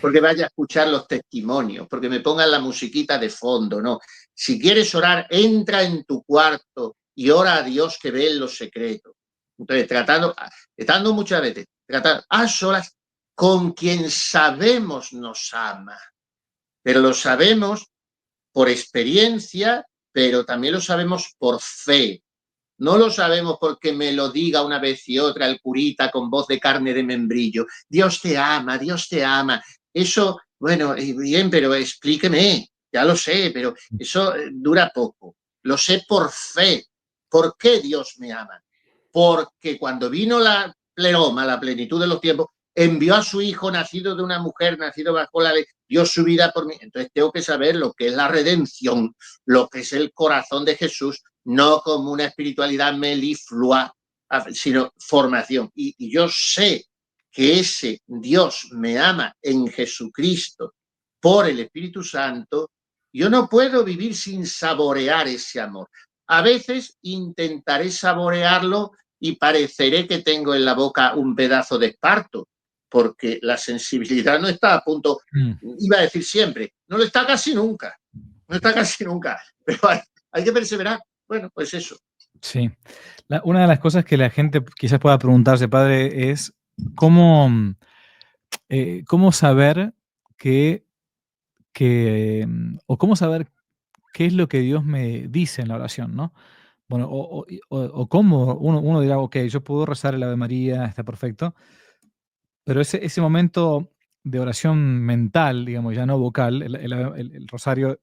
porque vaya a escuchar los testimonios, porque me pongan la musiquita de fondo, no. Si quieres orar, entra en tu cuarto y ora a Dios que ve en los secretos. Entonces, estando muchas veces, tratar a solas con quien sabemos nos ama, pero lo sabemos por experiencia, pero también lo sabemos por fe. No lo sabemos porque me lo diga una vez y otra el curita con voz de carne de membrillo. Dios te ama, Dios te ama. Eso, bueno, bien, pero explíqueme. Ya lo sé, pero eso dura poco. Lo sé por fe. ¿Por qué Dios me ama? Porque cuando vino la pleroma, la plenitud de los tiempos, envió a su hijo nacido de una mujer, nacido bajo la ley, dio su vida por mí. Entonces tengo que saber lo que es la redención, lo que es el corazón de Jesús, no como una espiritualidad meliflua, sino formación. Y yo sé que ese Dios me ama en Jesucristo por el Espíritu Santo. Yo no puedo vivir sin saborear ese amor. A veces intentaré saborearlo y pareceré que tengo en la boca un pedazo de esparto, porque la sensibilidad no está a punto, iba a decir siempre, no lo está casi nunca, no está casi nunca, pero hay que perseverar. Bueno, pues eso. Sí. Una de las cosas que la gente quizás pueda preguntarse, padre, es cómo, cómo saber o cómo saber qué es lo que Dios me dice en la oración, ¿no? Bueno, o cómo uno dirá, ok, yo puedo rezar el Ave María, está perfecto, pero ese momento de oración mental, digamos, ya no vocal, el rosario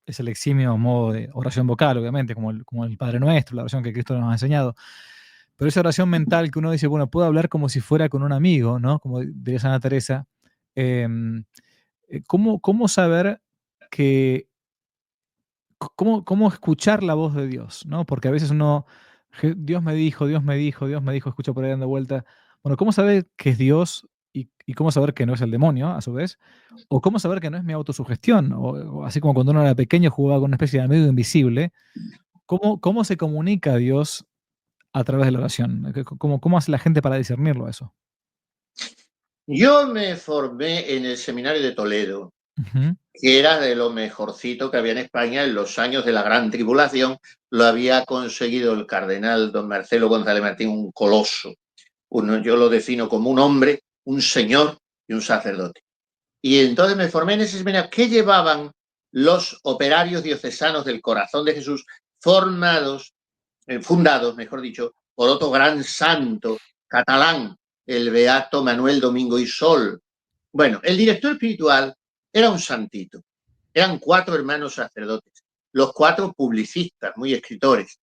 es el eximio modo de oración vocal, obviamente, como el Padre Nuestro, la oración que Cristo nos ha enseñado. Pero esa oración mental que uno dice, bueno, puedo hablar como si fuera con un amigo, ¿no? Como diría Santa Teresa. ¿Cómo saber que, cómo escuchar la voz de Dios, ¿no? Porque a veces uno, Dios me dijo, Dios me dijo, Dios me dijo, escucho por ahí dando vuelta. Bueno, ¿cómo saber que es Dios y cómo saber que no es el demonio, a su vez? O cómo saber que no es mi autosugestión, o así como cuando uno era pequeño jugaba con una especie de amigo invisible. ¿Cómo se comunica Dios a través de la oración? ¿Cómo hace la gente para discernirlo eso? Yo me formé en el seminario de Toledo, que era de lo mejorcito que había en España en los años de la Gran Tribulación. Lo había conseguido el cardenal don Marcelo González Martín, un coloso. Yo lo defino como un hombre, un señor y un sacerdote. Y entonces me formé en ese seminario. ¿Qué llevaban los operarios diocesanos del Corazón de Jesús fundados, mejor dicho, por otro gran santo catalán, el beato Manuel Domingo y Sol? Bueno, el director espiritual era un santito. Eran 4 hermanos sacerdotes, los 4 publicistas, muy escritores.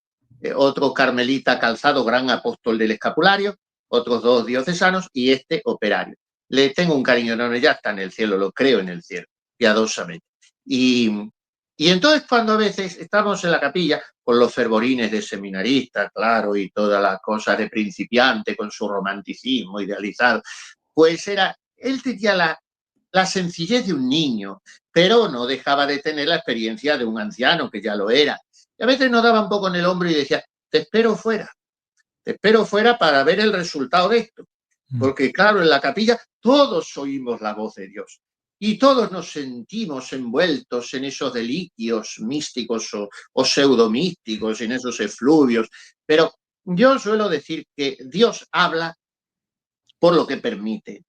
Otro carmelita Calzado, gran apóstol del escapulario, otros 2 diocesanos y este operario. Le tengo un cariño enorme, ya está en el cielo, lo creo en el cielo, piadosamente. Y entonces cuando a veces estamos en la capilla con los fervorines de seminarista, claro, y todas las cosas de principiante con su romanticismo idealizado, pues él tenía la sencillez de un niño, pero no dejaba de tener la experiencia de un anciano, que ya lo era. Y a veces nos daba un poco en el hombro y decía, te espero fuera para ver el resultado de esto. Porque claro, en la capilla todos oímos la voz de Dios y todos nos sentimos envueltos en esos delicios místicos o pseudomísticos, en esos efluvios. Pero yo suelo decir que Dios habla por lo que permite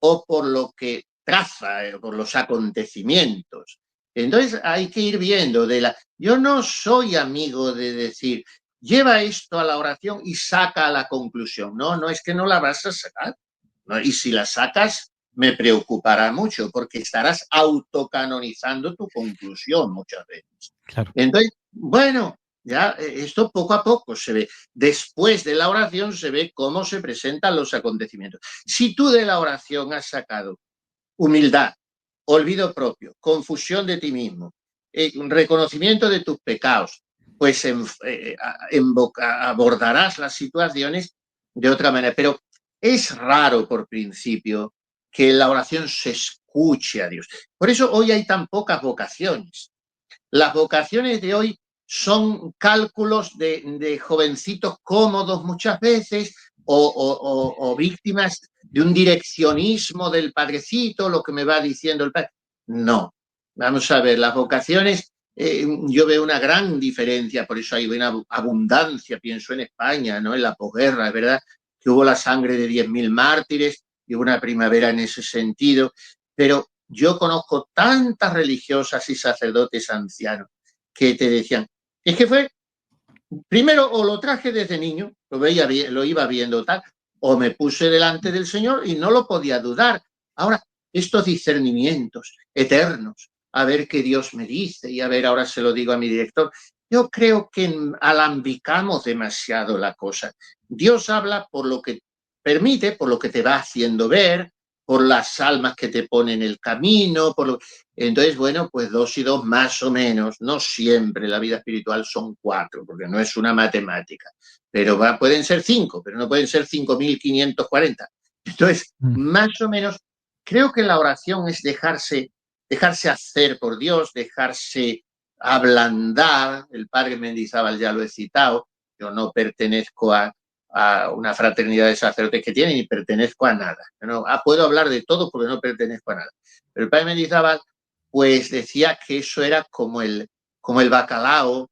o por lo que traza, por los acontecimientos. Entonces hay que ir viendo yo no soy amigo de decir, lleva esto a la oración y saca la conclusión. No, no es que no la vas a sacar. ¿No? Y si la sacas, me preocupará mucho porque estarás autocanonizando tu conclusión muchas veces. Claro. Entonces, bueno, ya esto poco a poco se ve. Después de la oración se ve cómo se presentan los acontecimientos. Si tú de la oración has sacado humildad, olvido propio, confusión de ti mismo, reconocimiento de tus pecados, pues abordarás las situaciones de otra manera. Pero es raro por principio que la oración se escuche a Dios. Por eso hoy hay tan pocas vocaciones. Las vocaciones de hoy son cálculos de jovencitos cómodos muchas veces o víctimas de un direccionismo del padrecito, lo que me va diciendo el padre. No, vamos a ver, las vocaciones, yo veo una gran diferencia, por eso hay una abundancia, pienso en España, ¿no? En la posguerra, es verdad que hubo la sangre de 10.000 mártires y hubo una primavera en ese sentido, pero yo conozco tantas religiosas y sacerdotes ancianos que te decían, es que fue, primero o lo traje desde niño, lo iba viendo tal, o me puse delante del Señor y no lo podía dudar. Ahora, estos discernimientos eternos, a ver qué Dios me dice y a ver, ahora se lo digo a mi director, yo creo que alambicamos demasiado la cosa. Dios habla por lo que permite, por lo que te va haciendo ver, por las almas que te ponen en el camino, entonces, bueno, pues 2 y 2 más o menos, no siempre la vida espiritual son 4, porque no es una matemática, pero pueden ser 5, pero no pueden ser 5.540. Entonces, más o menos, creo que la oración es dejarse hacer por Dios, dejarse ablandar. El padre Mendizábal ya lo he citado, yo no pertenezco a una fraternidad de sacerdotes que tiene, ni pertenezco a nada. No, puedo hablar de todo porque no pertenezco a nada. Pero el padre Mendizábal, pues decía que eso era como el bacalao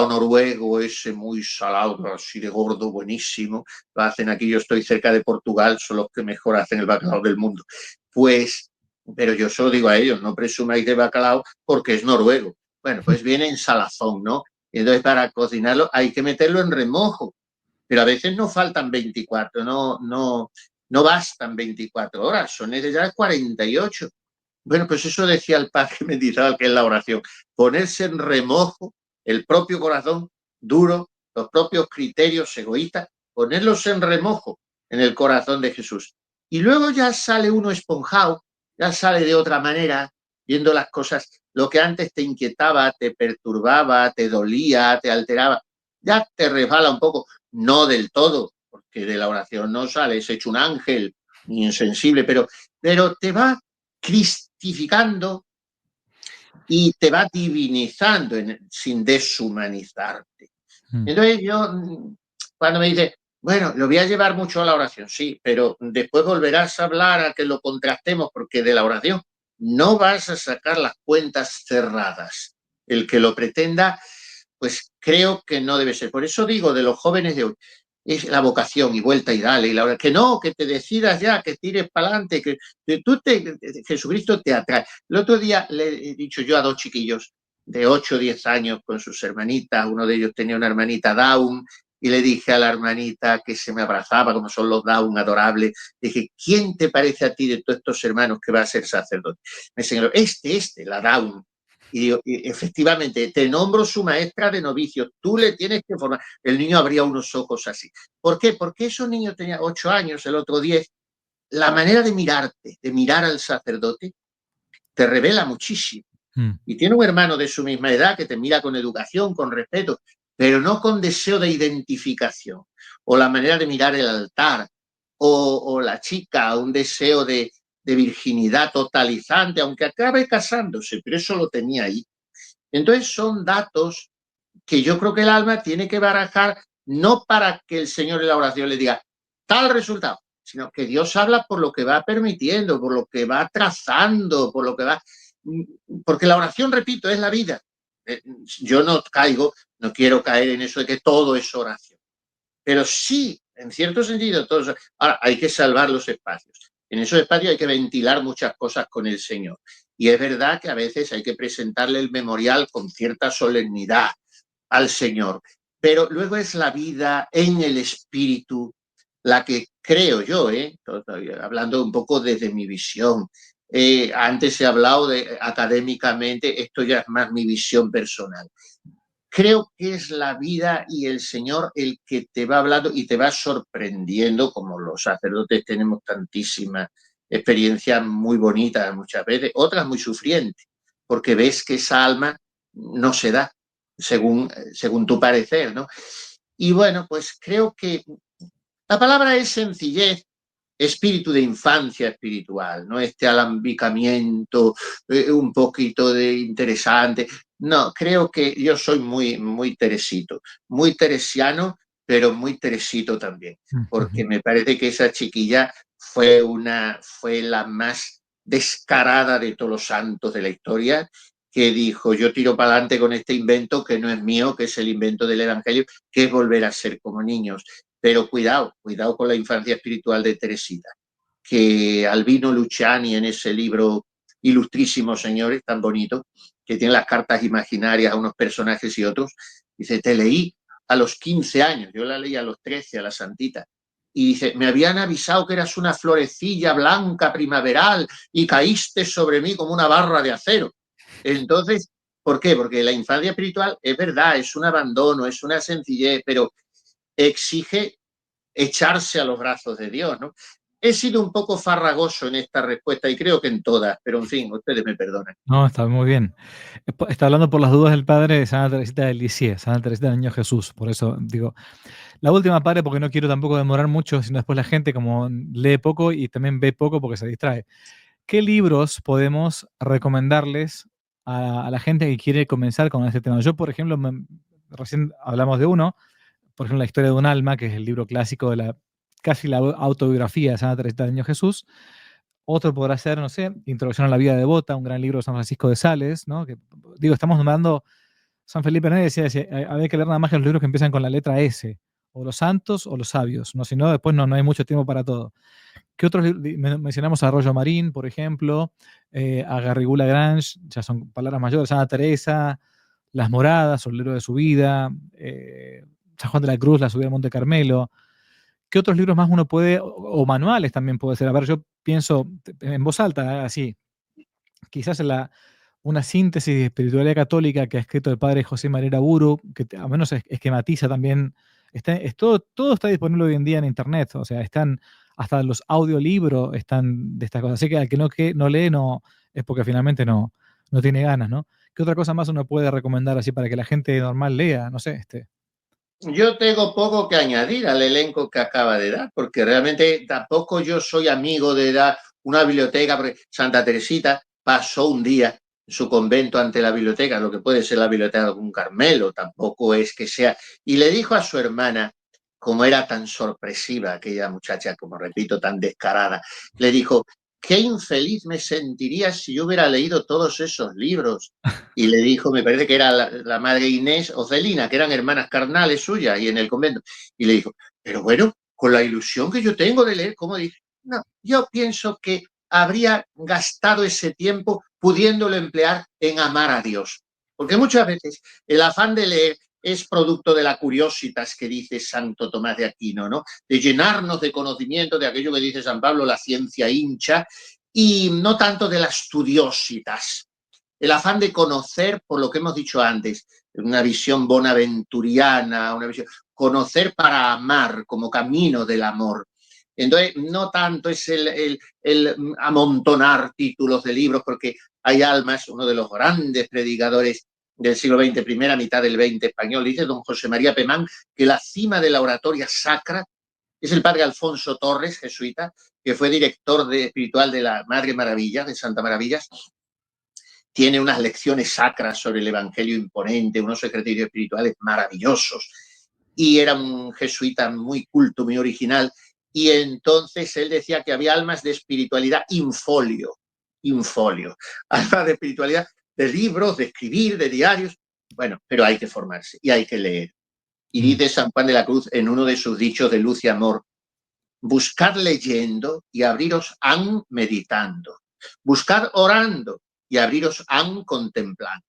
noruego, ese muy salado, así de gordo, buenísimo. Lo hacen aquí, yo estoy cerca de Portugal, son los que mejor hacen el bacalao del mundo. Pues, pero yo solo digo a ellos, no presumáis de bacalao porque es noruego. Bueno, pues viene en salazón, ¿no? Entonces, para cocinarlo hay que meterlo en remojo, pero a veces no faltan 24, no bastan 24 horas, son necesarias 48. Bueno, pues eso decía el padre Mendizábal, que es la oración, ponerse en remojo el propio corazón duro, los propios criterios egoístas, ponerlos en remojo en el corazón de Jesús. Y luego ya sale uno esponjado, ya sale de otra manera, viendo las cosas, lo que antes te inquietaba, te perturbaba, te dolía, te alteraba, ya te resbala un poco, no del todo, porque de la oración no sales hecho un ángel, ni insensible, pero te va cristificando y te va divinizando sin deshumanizarte. Entonces yo, cuando me dice, bueno, lo voy a llevar mucho a la oración, sí, pero después volverás a hablar a que lo contrastemos, porque de la oración no vas a sacar las cuentas cerradas. El que lo pretenda, pues creo que no debe ser. Por eso digo de los jóvenes de hoy, es la vocación y vuelta y dale, y la hora, que no, que te decidas ya, que tires para adelante, que Jesucristo te atrae. El otro día le he dicho yo a 2 chiquillos de 8 o 10 años con sus hermanitas, uno de ellos tenía una hermanita Down, y le dije a la hermanita que se me abrazaba, como son los Down adorables, dije, ¿quién te parece a ti de todos estos hermanos que va a ser sacerdote? Me señaló, la Down. Y digo, efectivamente, te nombro su maestra de novicios, tú le tienes que formar. El niño abría unos ojos así. ¿Por qué? Porque esos niños tenían 8 años, el otro 10. La manera de mirarte, de mirar al sacerdote, te revela muchísimo. Y tiene un hermano de su misma edad que te mira con educación, con respeto, pero no con deseo de identificación. O la manera de mirar el altar, o la chica, un deseo de virginidad totalizante, aunque acabe casándose, pero eso lo tenía ahí. Entonces son datos que yo creo que el alma tiene que barajar, no para que el Señor en la oración le diga tal resultado, sino que Dios habla por lo que va permitiendo, por lo que va trazando, por lo que va... Porque la oración, repito, es la vida. Yo no quiero caer en eso de que todo es oración. Pero sí, en cierto sentido, todo. Ahora, hay que salvar los espacios. En esos espacios hay que ventilar muchas cosas con el Señor. Y es verdad que a veces hay que presentarle el memorial con cierta solemnidad al Señor. Pero luego es la vida en el espíritu la que creo yo, hablando un poco desde mi visión. Antes he hablado académicamente, esto ya es más mi visión personal. Creo que es la vida y el Señor el que te va hablando y te va sorprendiendo, como los sacerdotes tenemos tantísima experiencias muy bonitas muchas veces, otras muy sufrientes, porque ves que esa alma no se da según tu parecer, ¿no? Y bueno, pues creo que la palabra es sencillez, espíritu de infancia espiritual, ¿no? Este alambicamiento, un poquito de interesante. No, creo que yo soy muy teresito, muy teresiano, pero muy teresito también, porque me parece que esa chiquilla fue la más descarada de todos los santos de la historia, que dijo, yo tiro para adelante con este invento que no es mío, que es el invento del Evangelio, que es volver a ser como niños. Pero cuidado con la infancia espiritual de Teresita, que Albino Luciani en ese libro ilustrísimo, señores, tan bonito, que tiene las cartas imaginarias a unos personajes y otros, dice, te leí a los 15 años, yo la leí a los 13, a la santita, y dice, me habían avisado que eras una florecilla blanca primaveral y caíste sobre mí como una barra de acero. Entonces, ¿por qué? Porque la infancia espiritual es verdad, es un abandono, es una sencillez, pero exige echarse a los brazos de Dios, ¿no? He sido un poco farragoso en esta respuesta y creo que en todas, pero en fin, ustedes me perdonan. No, está muy bien. Está hablando por las dudas del padre de Santa Teresita de Lisieux, Santa Teresita del Niño Jesús. Por eso digo, la última padre, porque no quiero tampoco demorar mucho, sino después la gente como lee poco y también ve poco porque se distrae. ¿Qué libros podemos recomendarles a la gente que quiere comenzar con este tema? Yo, por ejemplo, recién hablamos de uno, por ejemplo, La historia de un alma, que es el libro clásico de casi la autobiografía de Santa Teresita del Niño Jesús. Otro podrá ser, no sé, Introducción a la vida devota, un gran libro de San Francisco de Sales, ¿no? Que, digo, estamos nombrando, San Felipe Neri decía, había que leer nada más que los libros que empiezan con la letra S, o los santos o los sabios, ¿no? Si no, después no hay mucho tiempo para todo. ¿Qué otros mencionamos? A Arroyo Marín, por ejemplo, a Garrigou Lagrange, ya son palabras mayores, Santa Teresa, Las Moradas, o el libro de su vida, San Juan de la Cruz, La subida al Monte Carmelo. ¿Qué otros libros más uno puede, o manuales también puede ser? A ver, yo pienso en voz alta, así, quizás una síntesis de espiritualidad católica que ha escrito el padre José María Buru, que al menos esquematiza también, todo está disponible hoy en día en internet, o sea, están hasta los audiolibros están de estas cosas, así que al que no lee no, es porque finalmente no tiene ganas, ¿no? ¿Qué otra cosa más uno puede recomendar así para que la gente normal lea? No sé, Yo tengo poco que añadir al elenco que acaba de dar, porque realmente tampoco yo soy amigo de dar una biblioteca, porque Santa Teresita pasó un día en su convento ante la biblioteca, lo que puede ser la biblioteca de un Carmelo, tampoco es que sea, y le dijo a su hermana, como era tan sorpresiva aquella muchacha, como repito, tan descarada, le dijo, qué infeliz me sentiría si yo hubiera leído todos esos libros. Y le dijo, me parece que era la madre Inés o Celina, que eran hermanas carnales suyas y en el convento. Y le dijo, pero bueno, con la ilusión que yo tengo de leer, ¿cómo dice? No, yo pienso que habría gastado ese tiempo pudiéndolo emplear en amar a Dios. Porque muchas veces el afán de leer es producto de la curiositas que dice Santo Tomás de Aquino, ¿no? De llenarnos de conocimiento de aquello que dice San Pablo, la ciencia hincha, y no tanto de las studiositas. El afán de conocer, por lo que hemos dicho antes, una visión bonaventuriana, una visión, conocer para amar como camino del amor. Entonces, no tanto es el amontonar títulos de libros, porque hay almas, uno de los grandes predicadores del siglo XX, primera mitad del XX español, dice don José María Pemán, que la cima de la oratoria sacra es el padre Alfonso Torres, jesuita, que fue director espiritual de la Madre Maravilla, de Santa Maravillas. Tiene unas lecciones sacras sobre el Evangelio imponente, unos ejercicios espirituales maravillosos. Y era un jesuita muy culto, muy original. Y entonces él decía que había almas de espiritualidad infolio, almas de espiritualidad, de libros, de escribir, de diarios. Bueno, pero hay que formarse y hay que leer. Y dice San Juan de la Cruz en uno de sus dichos de luz y amor, buscad leyendo y abriros han meditando, buscad orando y abriros han contemplando.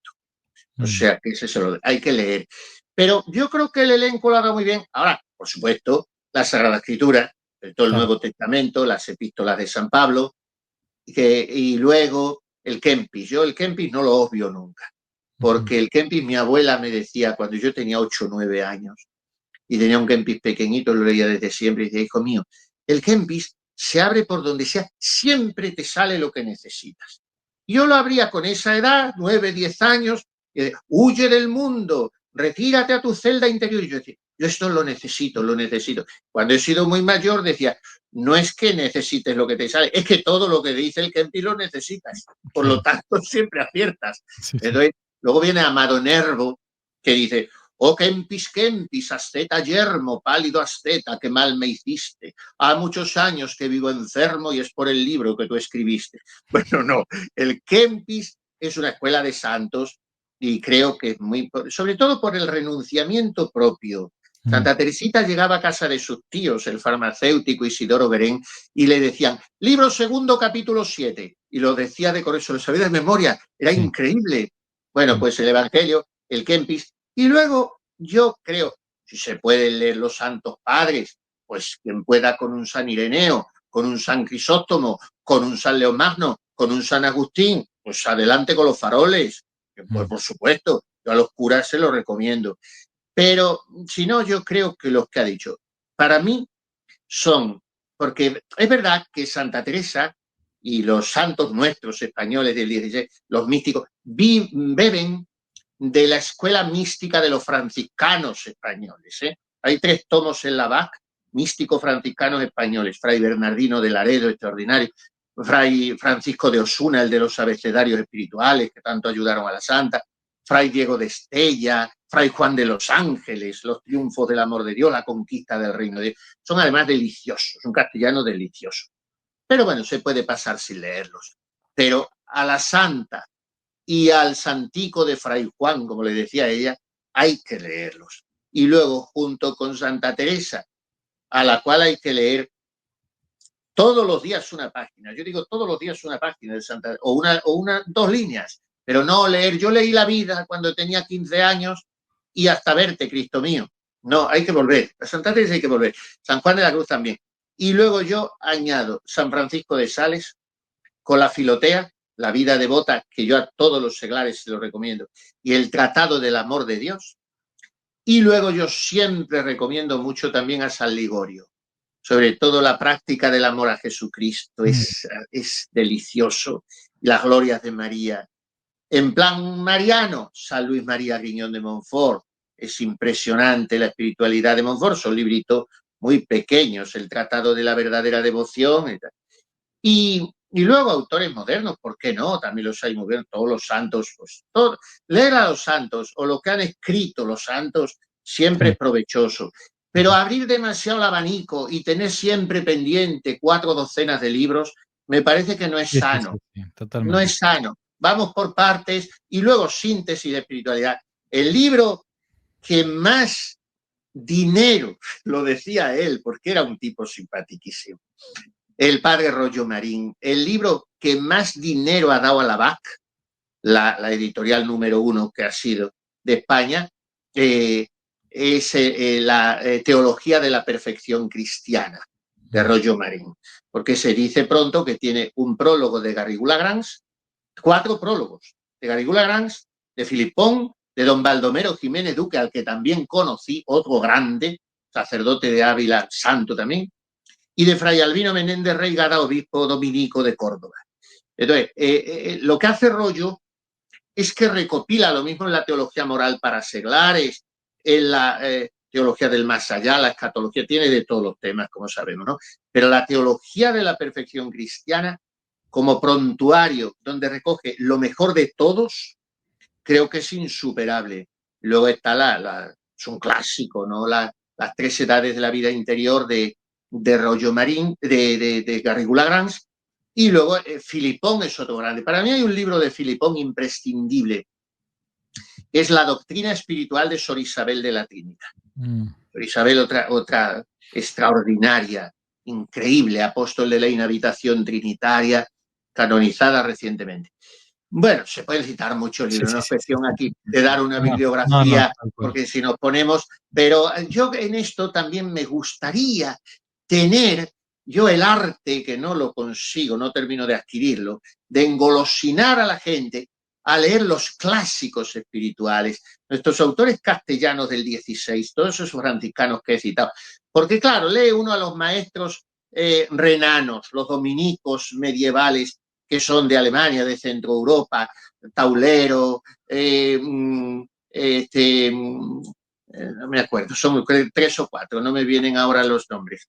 O sea, que eso hay que leer. Pero yo creo que el elenco lo haga muy bien. Ahora, por supuesto, la Sagrada Escritura, todo el claro. Nuevo Testamento, las epístolas de San Pablo, y luego el Kempis. Yo el Kempis no lo obvio nunca, porque el Kempis, mi abuela me decía cuando yo tenía 8 o 9 años, y tenía un Kempis pequeñito, lo leía desde siempre, y decía, hijo mío, el Kempis se abre por donde sea, siempre te sale lo que necesitas. Yo lo abría con esa edad, 9, 10 años, huye del mundo, retírate a tu celda interior. Y yo decía, yo esto lo necesito, lo necesito. Cuando he sido muy mayor decía, no es que necesites lo que te sale, es que todo lo que dice el Kempis lo necesitas. Por lo tanto, siempre aciertas. Sí, sí. Entonces, luego viene Amado Nervo, que dice, oh Kempis, Kempis, asceta yermo, pálido asceta, que mal me hiciste. Ha muchos años que vivo enfermo y es por el libro que tú escribiste. Bueno, no, el Kempis es una escuela de santos y creo que es muy, sobre todo por el renunciamiento propio. Santa Teresita llegaba a casa de sus tíos, el farmacéutico Isidoro Berén, y le decían, libro segundo, capítulo 7, y lo decía de correcto, lo sabía de memoria, era increíble. Bueno, pues el Evangelio, el Kempis, y luego yo creo, si se pueden leer los santos padres, pues quien pueda con un San Ireneo, con un San Crisóstomo, con un San León Magno, con un San Agustín, pues adelante con los faroles, pues por supuesto, yo a los curas se lo recomiendo. Pero si no, yo creo que los que ha dicho, para mí son, porque es verdad que Santa Teresa y los santos nuestros españoles del 16, los místicos, beben de la escuela mística de los franciscanos españoles. Hay 3 tomos en la BAC, místicos franciscanos españoles, Fray Bernardino de Laredo, extraordinario, Fray Francisco de Osuna, el de los abecedarios espirituales, que tanto ayudaron a la santa, Fray Diego de Estella, Fray Juan de los Ángeles, los triunfos del amor de Dios, la conquista del reino de Dios. Son además deliciosos, un castellano delicioso. Pero bueno, se puede pasar sin leerlos. Pero a la santa y al santico de Fray Juan, como le decía ella, hay que leerlos. Y luego, junto con Santa Teresa, a la cual hay que leer todos los días una página. Yo digo todos los días una página de Santa, o 2 líneas, pero no leer. Yo leí la vida cuando tenía 15 años y hasta verte, Cristo mío. No, hay que volver. A Santa Teresa hay que volver. San Juan de la Cruz también. Y luego yo añado San Francisco de Sales con la Filotea, la vida devota, que yo a todos los seglares se lo recomiendo, y el Tratado del Amor de Dios. Y luego yo siempre recomiendo mucho también a San Ligorio. Sobre todo la práctica del amor a Jesucristo es delicioso. Las glorias de María. En plan mariano, San Luis María Griñón de Montfort. Es impresionante la espiritualidad de Montfort. Son libritos muy pequeños, el Tratado de la Verdadera Devoción. Y luego autores modernos, ¿por qué no? También los hay muy bien, todos los santos. Pues, leer a los santos o lo que han escrito los santos siempre es provechoso. Pero abrir demasiado el abanico y tener siempre pendiente 4 docenas de libros, me parece que no es sano. No es sano. Vamos por partes y luego síntesis de espiritualidad. El libro que más dinero, lo decía él, porque era un tipo simpaticísimo, el padre Rollo Marín, el libro que más dinero ha dado a la BAC, la editorial número 1 que ha sido de España, es la Teología de la Perfección Cristiana, de Rollo Marín, porque se dice pronto que tiene un prólogo de Garrigou-Lagrange, 4 prólogos de Garrigou-Lagrange, de Filipón, de don Baldomero Jiménez Duque, al que también conocí, otro grande, sacerdote de Ávila, santo también, y de Fray Albino Menéndez Reigada, obispo dominico de Córdoba. Entonces, lo que hace Rollo es que recopila lo mismo en la teología moral para seglares, en la teología del más allá, la escatología, tiene de todos los temas, como sabemos, ¿no? Pero la teología de la perfección cristiana, como prontuario, donde recoge lo mejor de todos, creo que es insuperable. Luego está es un clásico, ¿no? Las 3 edades de la vida interior de Rollo Marín, de Garrigou-Lagrange, y luego Filipón es otro grande. Para mí hay un libro de Filipón imprescindible, es La doctrina espiritual de Sor Isabel de la Trinidad. Sor Isabel, otra extraordinaria, increíble, apóstol de la inhabitación trinitaria, canonizada recientemente. Bueno, se pueden citar muchos libros, no es cuestión aquí de dar una bibliografía, porque si nos ponemos, pero yo en esto también me gustaría tener yo el arte, que no lo consigo, no termino de adquirirlo, de engolosinar a la gente a leer los clásicos espirituales, nuestros autores castellanos del 16, todos esos franciscanos que he citado. Porque claro, lee uno a los maestros renanos, los dominicos medievales que son de Alemania, de Centro Europa, Taulero, no me acuerdo, son 3 o 4, no me vienen ahora los nombres.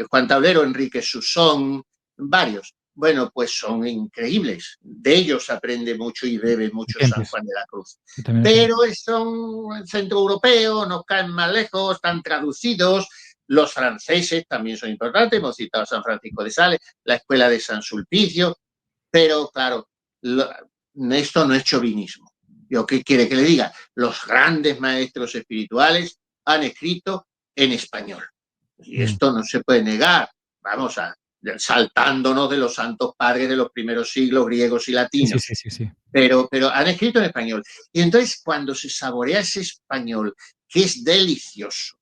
Juan Taulero, Enrique Susón, varios. Bueno, pues son increíbles. De ellos aprende mucho y bebe mucho San Juan de la Cruz. Pero son centroeuropeos, nos caen más lejos, están traducidos. Los franceses también son importantes. Hemos citado a San Francisco de Sales, la escuela de San Sulpicio. Pero, claro, esto no es chauvinismo. ¿Yo qué quiere que le diga? Los grandes maestros espirituales han escrito en español. Y esto no se puede negar. Vamos a saltándonos de los santos padres de los primeros siglos griegos y latinos. Sí. Pero han escrito en español. Y entonces cuando se saborea ese español, que es delicioso,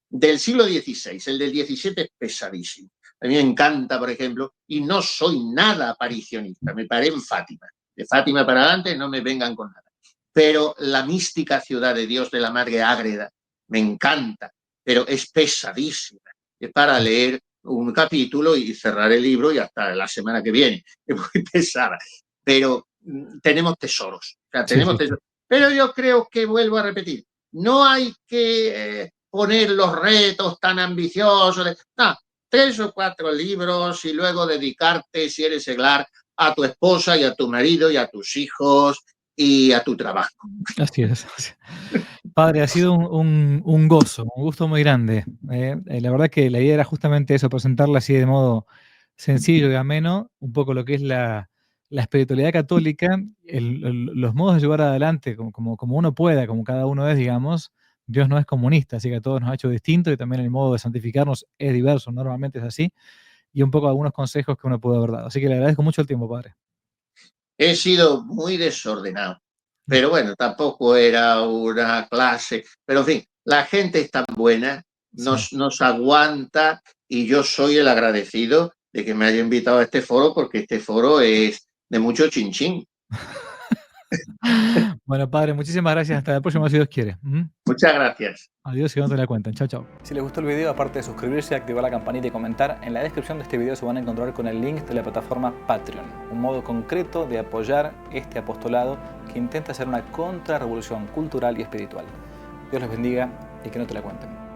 del siglo XVI, el del XVII es pesadísimo. A mí me encanta, por ejemplo, y no soy nada aparicionista, me paré en Fátima. De Fátima para adelante no me vengan con nada. Pero la mística ciudad de Dios de la Madre Ágreda me encanta, pero es pesadísima. Es para leer un capítulo y cerrar el libro y hasta la semana que viene. Es muy pesada. Pero tenemos tesoros. O sea, tenemos tesoros. Pero yo creo que, vuelvo a repetir, no hay que poner los retos tan ambiciosos. No, 3 o 4 libros y luego dedicarte, si eres seglar, a tu esposa y a tu marido y a tus hijos y a tu trabajo. Así es. Padre, ha sido un gozo, un gusto muy grande. La verdad que la idea era justamente eso, presentarla así de modo sencillo y ameno, un poco lo que es la espiritualidad católica, los modos de llevar adelante como uno pueda, como cada uno es, digamos. Dios no es comunista, así que a todos nos ha hecho distinto y también el modo de santificarnos es diverso, normalmente es así, y un poco algunos consejos que uno puede haber dado. Así que le agradezco mucho el tiempo, Padre. He sido muy desordenado, pero bueno, tampoco era una clase, pero en fin, la gente es tan buena, nos aguanta y yo soy el agradecido de que me haya invitado a este foro porque este foro es de mucho chinchín. Bueno, Padre, muchísimas gracias. Hasta la próxima, si Dios quiere. Muchas gracias. Adiós y no te la cuenten. Chao, chao. Si les gustó el video, aparte de suscribirse, activar la campanita y comentar, en la descripción de este video se van a encontrar con el link de la plataforma Patreon, un modo concreto de apoyar este apostolado que intenta hacer una contrarrevolución cultural y espiritual. Dios les bendiga y que no te la cuenten.